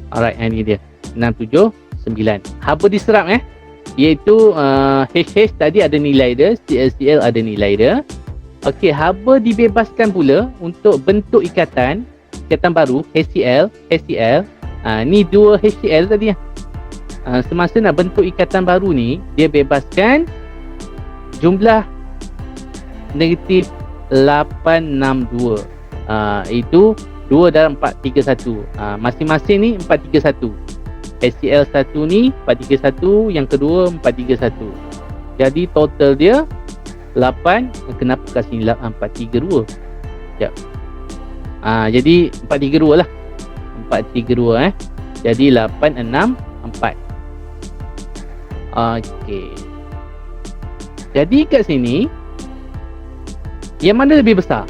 Alright, ini dia 679 haba diserap iaitu HH tadi ada nilai dia, Cl ada nilai dia. Okey, haba dibebaskan pula untuk bentuk ikatan baru HCl. Ni dua HCl tadi semasa nak bentuk ikatan baru ni dia bebaskan jumlah negatif 862. Itu 2 dalam 431. Masing-masing ni 431. HCl 1 ni 431, yang kedua 431. Jadi total dia 8. Kenapa kat sini 432? Sekejap. Jadi 432 lah. 432 Jadi 864. Okey. Jadi kat sini yang mana lebih besar?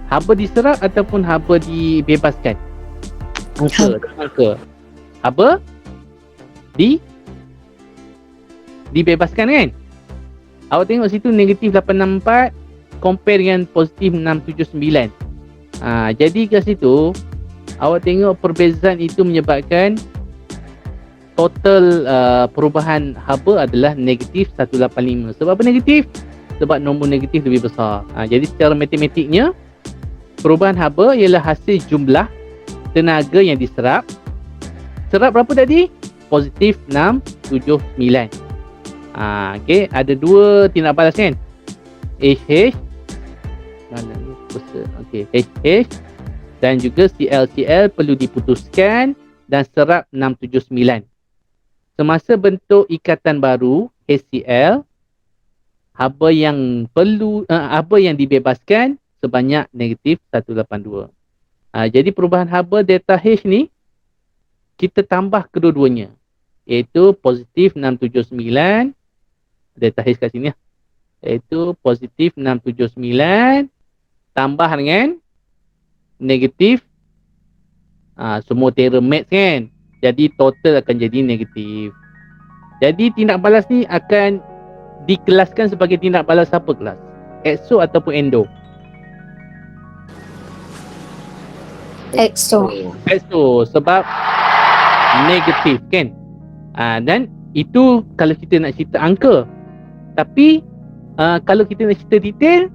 Haba diserap ataupun haba dibebaskan? Angka. Haba dibebaskan kan? Awak tengok situ negatif 864 compare dengan positif 679. Jadi kat situ awak tengok perbezaan itu menyebabkan total perubahan haba adalah negatif 185. Sebab apa negatif? Sebab nombor negatif lebih besar. Jadi secara matematiknya perubahan haba ialah hasil jumlah tenaga yang diserap. Serap berapa tadi? Positif 679. Okey, ada dua tindak balas kan? HH mana ni? Okey, HH dan juga CL perlu diputuskan dan serap 679. Semasa bentuk ikatan baru HCl, haba yang dibebaskan sebanyak negatif 182. Jadi perubahan haba delta H ni kita tambah kedua-duanya, iaitu positif 679 delta H kat sini lah. Iaitu positif 679 tambah dengan negatif semua tera max kan. Jadi total akan jadi negatif. Jadi tindak balas ni akan dikelaskan sebagai tindak balas apa kelas? Exo ataupun endo? Exo. Exo sebab negatif kan. Dan itu kalau kita nak cerita angka. Tapi kalau kita nak cerita detail,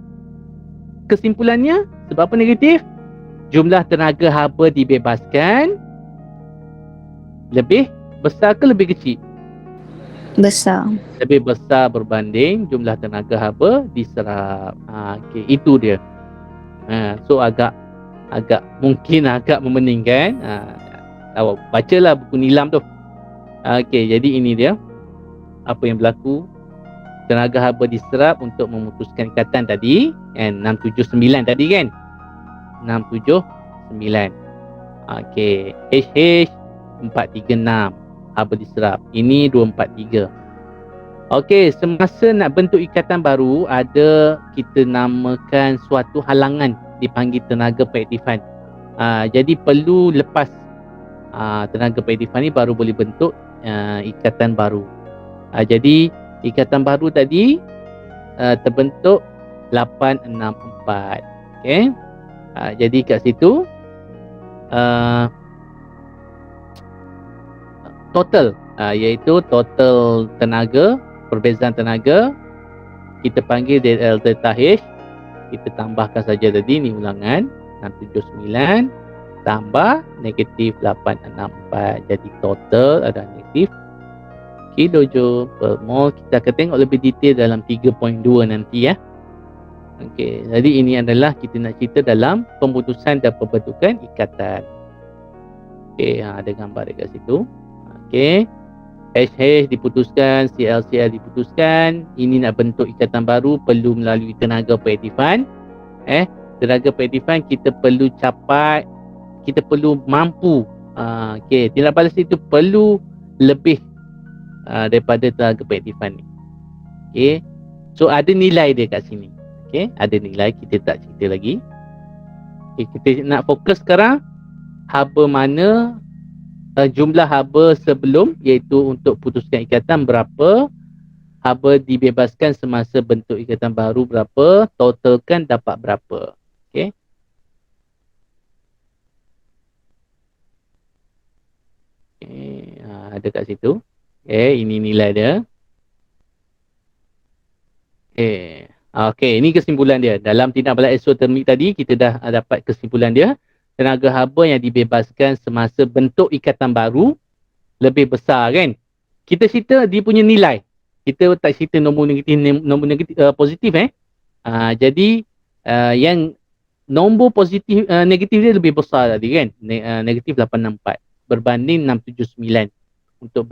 kesimpulannya sebab apa negatif? Jumlah tenaga haba dibebaskan lebih besar ke lebih kecil? Besar. Lebih besar berbanding jumlah tenaga haba diserap. Okay, itu dia. So agak mungkin agak memeningkan. Awak bacalah buku nilam tu. Okay, jadi ini dia apa yang berlaku. Tenaga haba diserap untuk memutuskan ikatan tadi, kan 679 tadi kan. 679. Okay, HH 436 haba diserap. Ini 243. Okey, semasa nak bentuk ikatan baru, ada kita namakan suatu halangan dipanggil tenaga peraktifan. Jadi perlu lepas tenaga peraktifan ni baru boleh bentuk ikatan baru. Jadi ikatan baru tadi terbentuk 864. Okey. Jadi kat situ total iaitu total tenaga, perbezaan tenaga kita panggil delta H. Kita tambahkan saja tadi ni ulangan 679 tambah negatif 864. Jadi total ada negatif kilojoule per mol. Kita akan tengok lebih detail dalam 3.2 nanti ya. Okey, jadi ini adalah kita nak cerita dalam pemutusan dan pembentukan ikatan. Okey, ada gambar dekat situ. Okey. HH diputuskan, CL diputuskan. Ini nak bentuk ikatan baru perlu melalui tenaga peraktifan. Tenaga peraktifan kita perlu capai, kita perlu mampu. Okey, tindak balas itu perlu lebih daripada tenaga peraktifan ni. Okey. So ada nilai dia kat sini. Okey, ada nilai, kita tak cerita lagi. Okey, kita nak fokus sekarang haba mana, jumlah haba sebelum, iaitu untuk putuskan ikatan berapa, haba dibebaskan semasa bentuk ikatan baru berapa, totalkan dapat berapa. Okey. Ada kat situ. Ini nilai dia. Okey, ini kesimpulan dia. Dalam tindak balas eksotermik tadi kita dah dapat kesimpulan dia. Tenaga haba yang dibebaskan semasa bentuk ikatan baru lebih besar kan. Kita cerita dia punya nilai. Kita tak cerita nombor negatif positif jadi yang nombor positif negatif dia lebih besar tadi kan. Negatif 864 berbanding 679 untuk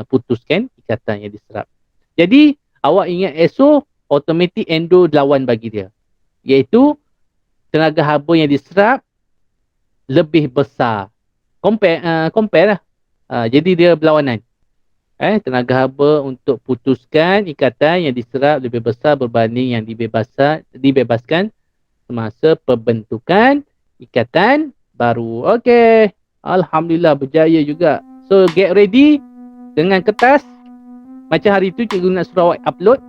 putuskan ikatan yang diserap. Jadi awak ingat ESO automatic endo lawan bagi dia. Iaitu tenaga haba yang diserap lebih besar. Compare lah. Jadi dia berlawanan. Tenaga haba untuk putuskan ikatan yang diserap lebih besar berbanding yang dibebaskan semasa pembentukan ikatan baru. Okey. Alhamdulillah berjaya juga. So get ready dengan kertas. Macam hari tu cikgu nak suruh awak upload.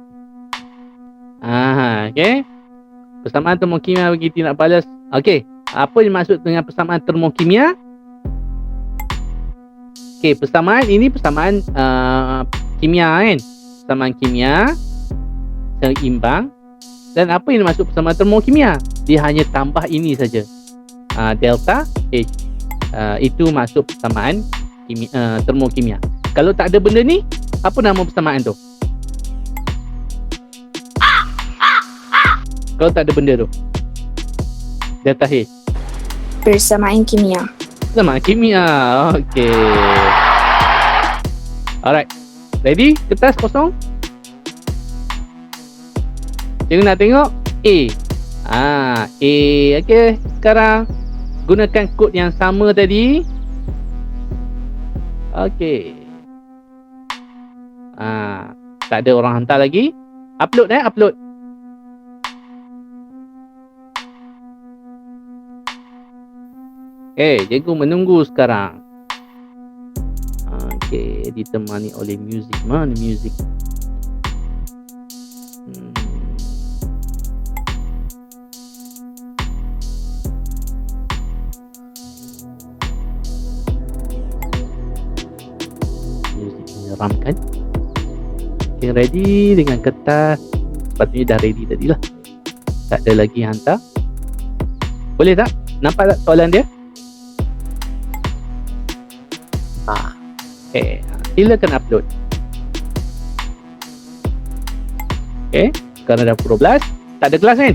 Okey. Persamaan tu mungkin bagi tindak balas. Okey. Apa yang maksud dengan persamaan termokimia? Okey, persamaan ini persamaan kimia kan. Persamaan kimia seimbang. Dan apa yang maksud persamaan termokimia? Dia hanya tambah ini saja. Delta H. Itu maksud persamaan termokimia. Kalau tak ada benda ni, apa nama persamaan tu? Kalau tak ada benda tu, delta H. Persamaan kimia. Persamaan kimia. Okay. Alright. Ready? Kertas kosong. Cikgu nak tengok A. A. Okay. Sekarang gunakan kod yang sama tadi. Okay. Tak ada orang hantar lagi. Upload. Upload. Cikgu menunggu sekarang. Ditemani oleh muzik. Mana muzik? Muzik menyeramkan. Ready dengan kertas. Sepatutnya dah ready tadilah. Tak ada lagi hantar. Boleh tak? Nampak tak soalan dia? Silakan upload. Sekarang dah pukul 12. Tak ada kelas kan?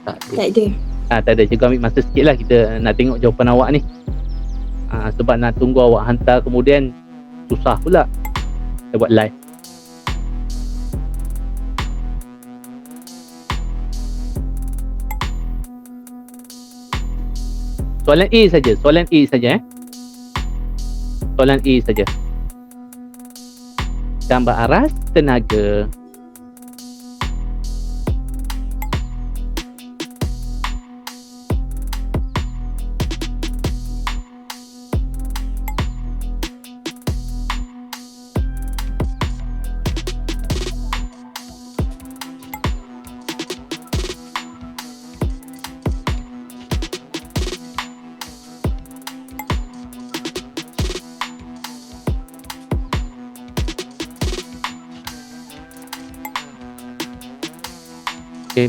Tak ada. Tak ada. Cikgu ambil masa sikit lah. Kita nak tengok jawapan awak ni. Sebab nak tunggu awak hantar kemudian susah pula kita buat live. Soalan A saja. Soalan A saja. Gambar aras tenaga.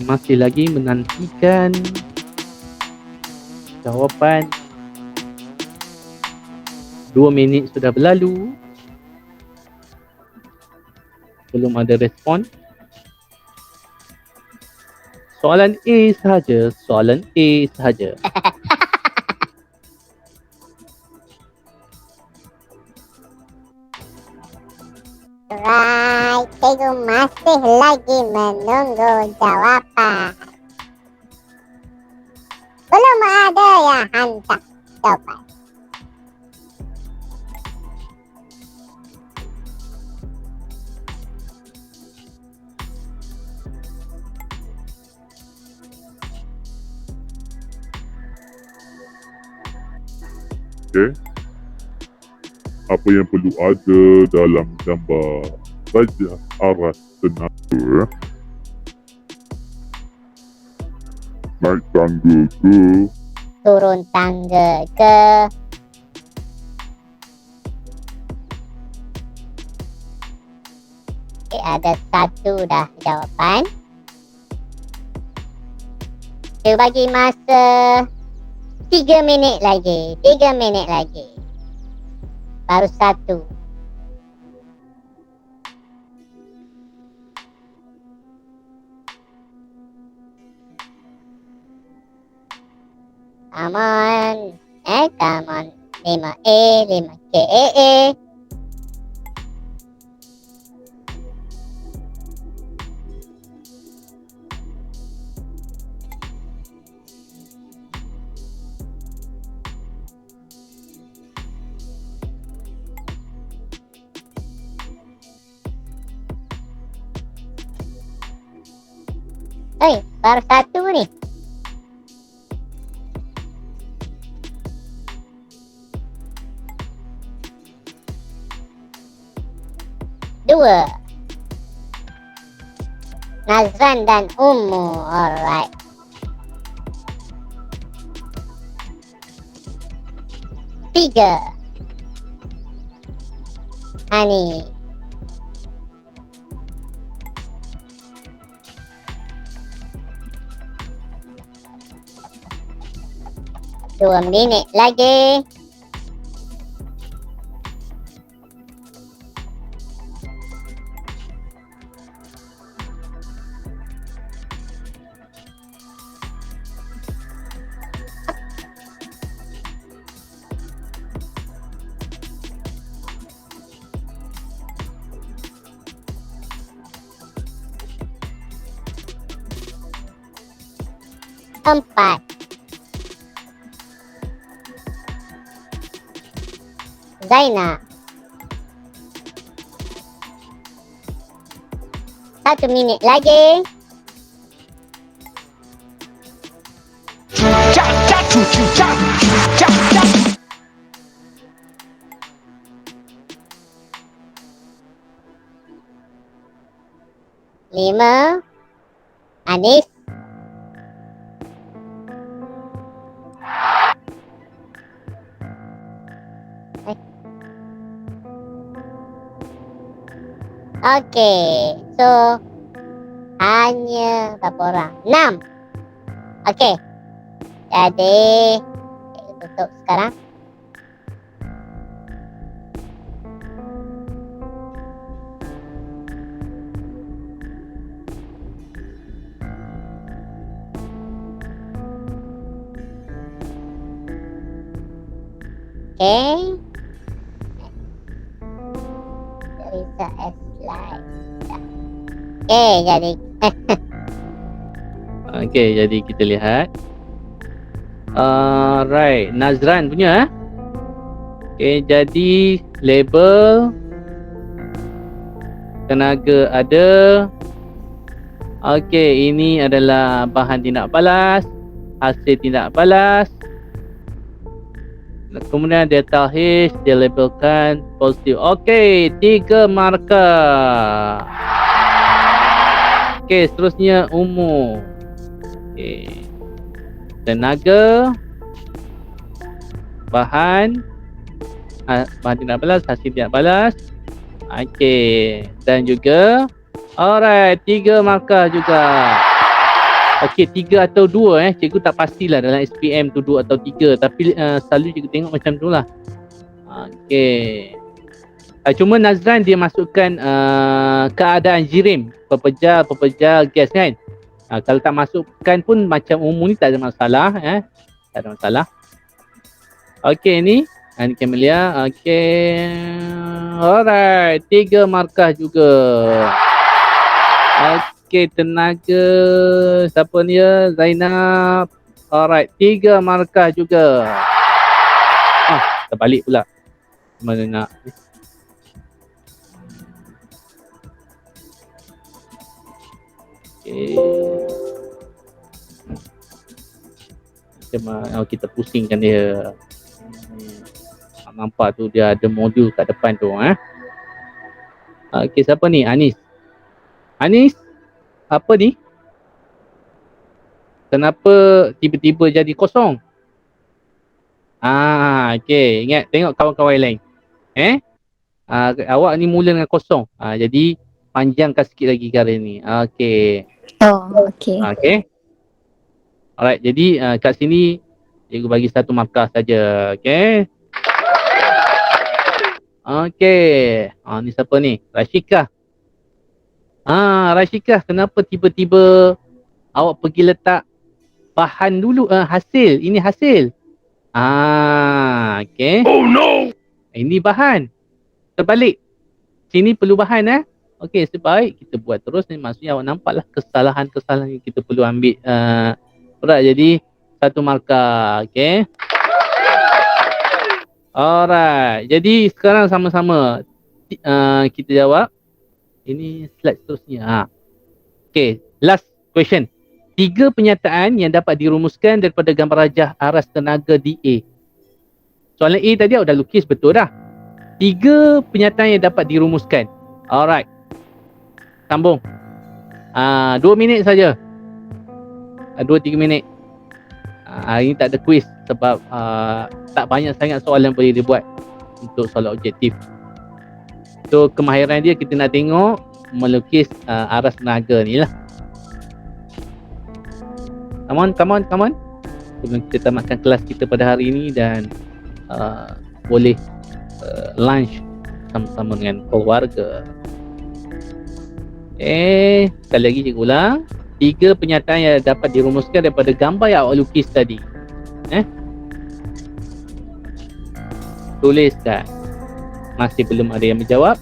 Masih lagi menantikan jawapan. 2 minit sudah berlalu. Belum ada respon. Soalan A sahaja. Right, cikgu masih lagi menunggu jawapan. Belum ada yang hantar jawapan. Apa yang perlu ada dalam gambar gajah aras tenaga? Naik tangga ke? Turun tangga ke? Ada satu dah jawapan. Kita bagi masa 3 minit lagi. Baru satu. Come on. 5A, 5KAA. Baru satu ni. Dua. Nazran dan Ummu. Alright. 3. Ani. 2 minit lagi. Empat. Zaina. 1 minit lagi. Lima. Anis. Okey, so hanya berapa orang? 6. Okey, jadi kita tutup sekarang. Okey. Teresa S. Live. Okey, jadi Okey, jadi kita lihat. Right, Nazran punya. Okey, jadi label tenaga ada. Okey, ini adalah bahan tindak balas, hasil tindak balas. Kemudian dia talhis, dia labelkan positif. Okey, 3 markah. Okey, seterusnya umur. Okey. Tenaga, bahan tindak balas, hasil tindak balas. Okey, dan juga alright, 3 markah juga. Okey, 3 atau 2 cikgu tak pastilah dalam SPM tu 2 atau 3, tapi selalu cikgu tengok macam tu lah. Okey. Cuma Nazran dia masukkan keadaan jirim, pepejal gas kan. Kalau tak masukkan pun macam umum ni tak ada masalah. Tak ada masalah. Okey ni Camelia. Okey. Alright, 3 markah juga. Okey, tenaga siapa ni ya? Zainab. Alright, 3 markah juga. Terbalik pula. Mana nak ni? Macam kita pusingkan dia. Nampak tu dia ada modul kat depan tu. Okey, siapa ni? Anis. Anis, apa ni? Kenapa tiba-tiba jadi kosong? Okey, ingat tengok kawan-kawan lain. Awak ni mula dengan kosong. Jadi panjangkan sikit lagi cara ni. Okey. Oh, okay. Okey. Alright, jadi kat sini cikgu bagi 1 markah saja. Okey. Okey. Ni siapa ni? Rashika. Rashika, kenapa tiba-tiba awak pergi letak bahan dulu? Hasil. Ini hasil. Okey. Oh no. Ini bahan. Terbalik. Sini perlu bahan Okey, sebaik kita buat terus ni, maksudnya awak nampaklah kesalahan-kesalahan yang kita perlu ambil. Alright, jadi 1 markah. Okey. Alright, jadi sekarang sama-sama kita jawab. Ini slide seterusnya. Okey, last question. 3 penyataan yang dapat dirumuskan daripada gambar rajah aras tenaga DA. Soalan A tadi awak dah lukis betul dah. 3 penyataan yang dapat dirumuskan. Alright. Sambung. 2 minit saja. 2-3 minit. Hari ni tak ada quiz sebab tak banyak sangat soalan boleh dibuat untuk soalan objektif. So kemahiran dia kita nak tengok melukis aras tenaga ni lah. Come on. Sebelum kita tamatkan kelas kita pada hari ini dan boleh lunch sama-sama dengan keluarga. Sekali lagi cikgu ulang. 3 penyataan yang dapat dirumuskan daripada gambar yang awak lukis tadi. Tuliskan. Masih belum ada yang menjawab.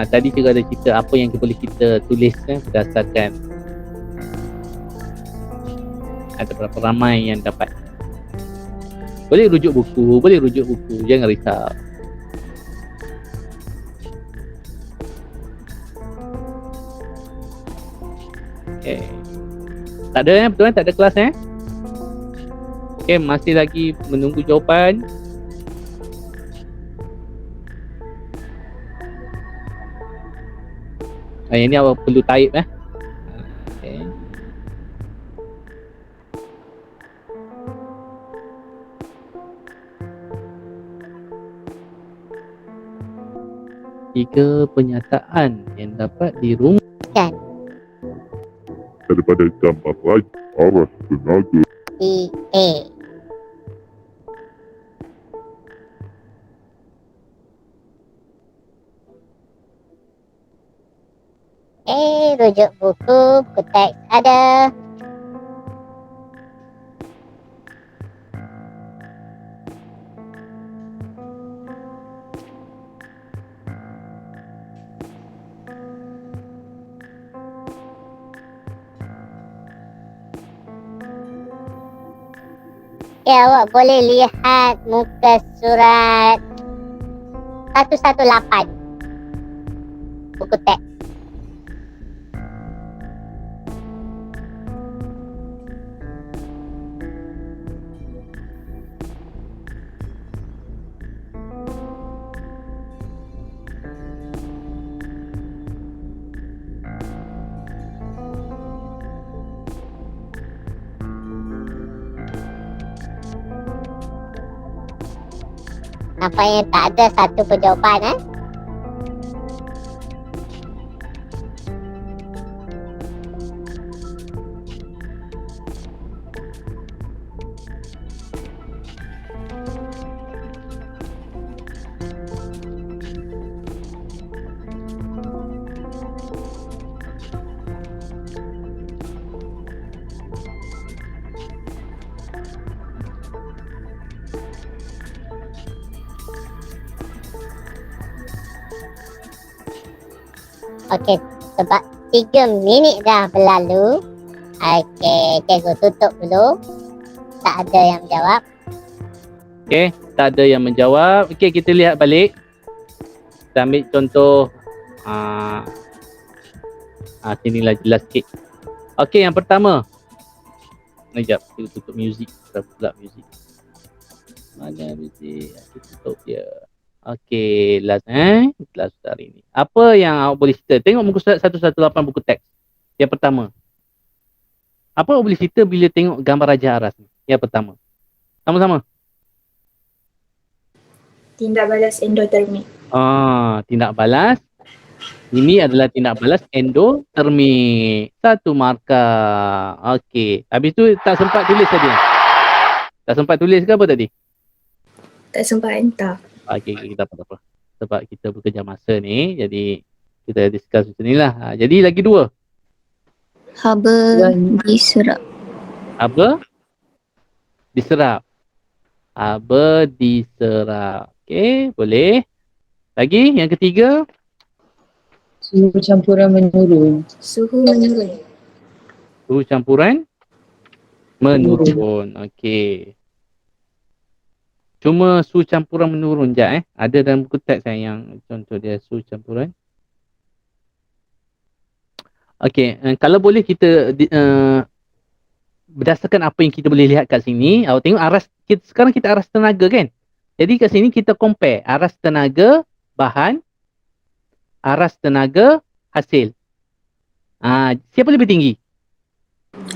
Tadi juga ada cerita apa yang boleh kita tulis berdasarkan ada berapa ramai yang dapat. Boleh rujuk buku, jangan risau. Tak ada betul tak ada kelas masih lagi menunggu jawapan. Yang ni awak perlu type Tiga penyataan yang dapat dirumuskan daripada gambar raja aras tenaga. EA. Rujuk buku teks ada. Awak boleh lihat muka surat 118 buku teks. Nampaknya tak ada satu pun jawapan Okey, sebab 3 minit dah berlalu. Okey, cikgu tutup dulu. Tak ada yang menjawab. Tak ada yang menjawab. Kita lihat balik. Kita ambil contoh sinilah jelas sikit. Yang pertama. Sekejap, kita tutup muzik. Berapa pula muzik? Mana muzik? Kita tutup dia. Last hari ni. Apa yang awak boleh cerita? Tengok muka surat 118 buku teks. Yang pertama. Apa awak boleh cerita bila tengok gambar Raja Aras ni? Yang pertama. Sama-sama. Tindak balas endotermik. Tindak balas. Ini adalah tindak balas endotermik. 1 markah. Habis tu tak sempat tulis tadi. Tak sempat tulis ke apa tadi? Tak sempat entah. Kita apa-apa. Sebab kita bekerja masa ni, jadi kita discuss macam ni lah. Jadi lagi 2. Haba diserap. Haba diserap. Haba diserap. Boleh. Lagi yang ketiga. Suhu campuran menurun. Suhu menurun. Suhu campuran menurun. Cuma suhu campuran menurun je Ada dalam buku teks yang contoh dia suhu campuran. Kalau boleh kita berdasarkan apa yang kita boleh lihat kat sini, awak tengok aras sekarang kita aras tenaga kan. Jadi kat sini kita compare aras tenaga bahan, aras tenaga hasil. Siapa lebih tinggi?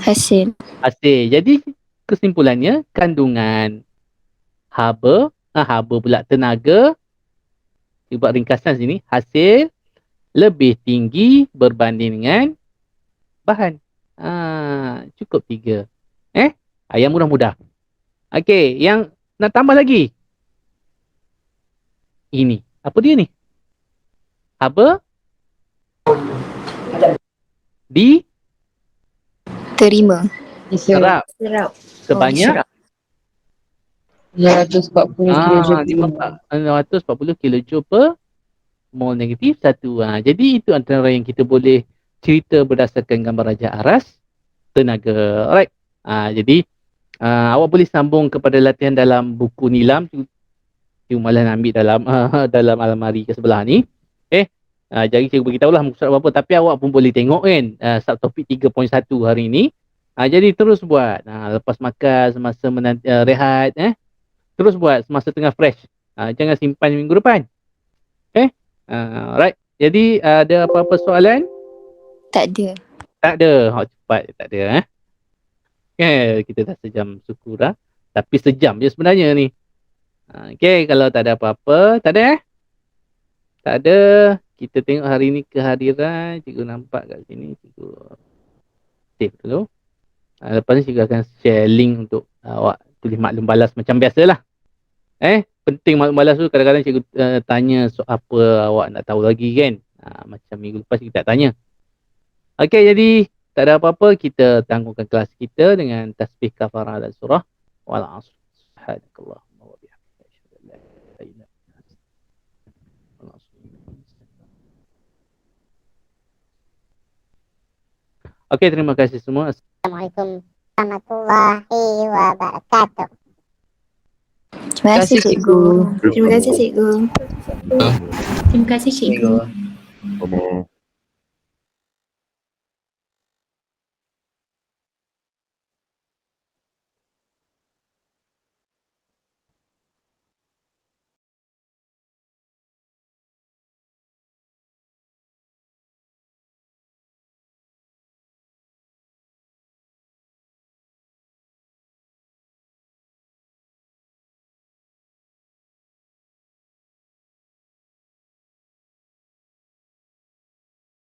Hasil. Hasil. Jadi kesimpulannya kandungan haba pula tenaga, buat ringkasan sini, hasil lebih tinggi berbanding dengan bahan. Cukup 3. Yang mudah-mudah. Okey, yang nak tambah lagi. Ini. Apa dia ni? Haba Terima. diserap Serap. sebanyak serap. 540 kJ. 640 kJ per mol negatif 1. Jadi itu antara yang kita boleh cerita berdasarkan gambar rajah aras tenaga. Alright. Jadi awak boleh sambung kepada latihan dalam buku nilam. Cuma malah ambil dalam dalam almari ke sebelah ni. Jadi cikgu beritahulah muka surat apa, tapi awak pun boleh tengok kan subtopik 3.1 hari ni. Jadi terus buat lepas makan, semasa rehat, terus buat semasa tengah fresh. Jangan simpan minggu depan. Right. Jadi ada apa-apa soalan? Tak ada. Tak ada. Cepat tak ada. Kita dah sejam syukur dah. Tapi sejam je sebenarnya ni. Okay, kalau tak ada apa-apa, tak ada tak ada. Kita tengok hari ni kehadiran. Cikgu nampak kat sini. Cikgu save dulu. Lepas ni cikgu akan share link untuk awak tulis maklum balas macam biasalah. Penting maklum balas tu kadang-kadang cikgu tanya soal apa awak nak tahu lagi kan. Macam minggu lepas kita tak tanya. Okey, jadi tak ada apa-apa, kita tangguhkan kelas kita dengan tasbih kafarah dan surah wal asr. Subhanakallahumma wa bihamdika asyhadu an la ilaha illa anta astaghfiruka wa atubu ilaik. Okey, terima kasih semua. Assalamualaikum warahmatullahi wabarakatuh. Terima kasih cikgu. Terima kasih cikgu. Terima kasih cikgu. Sama.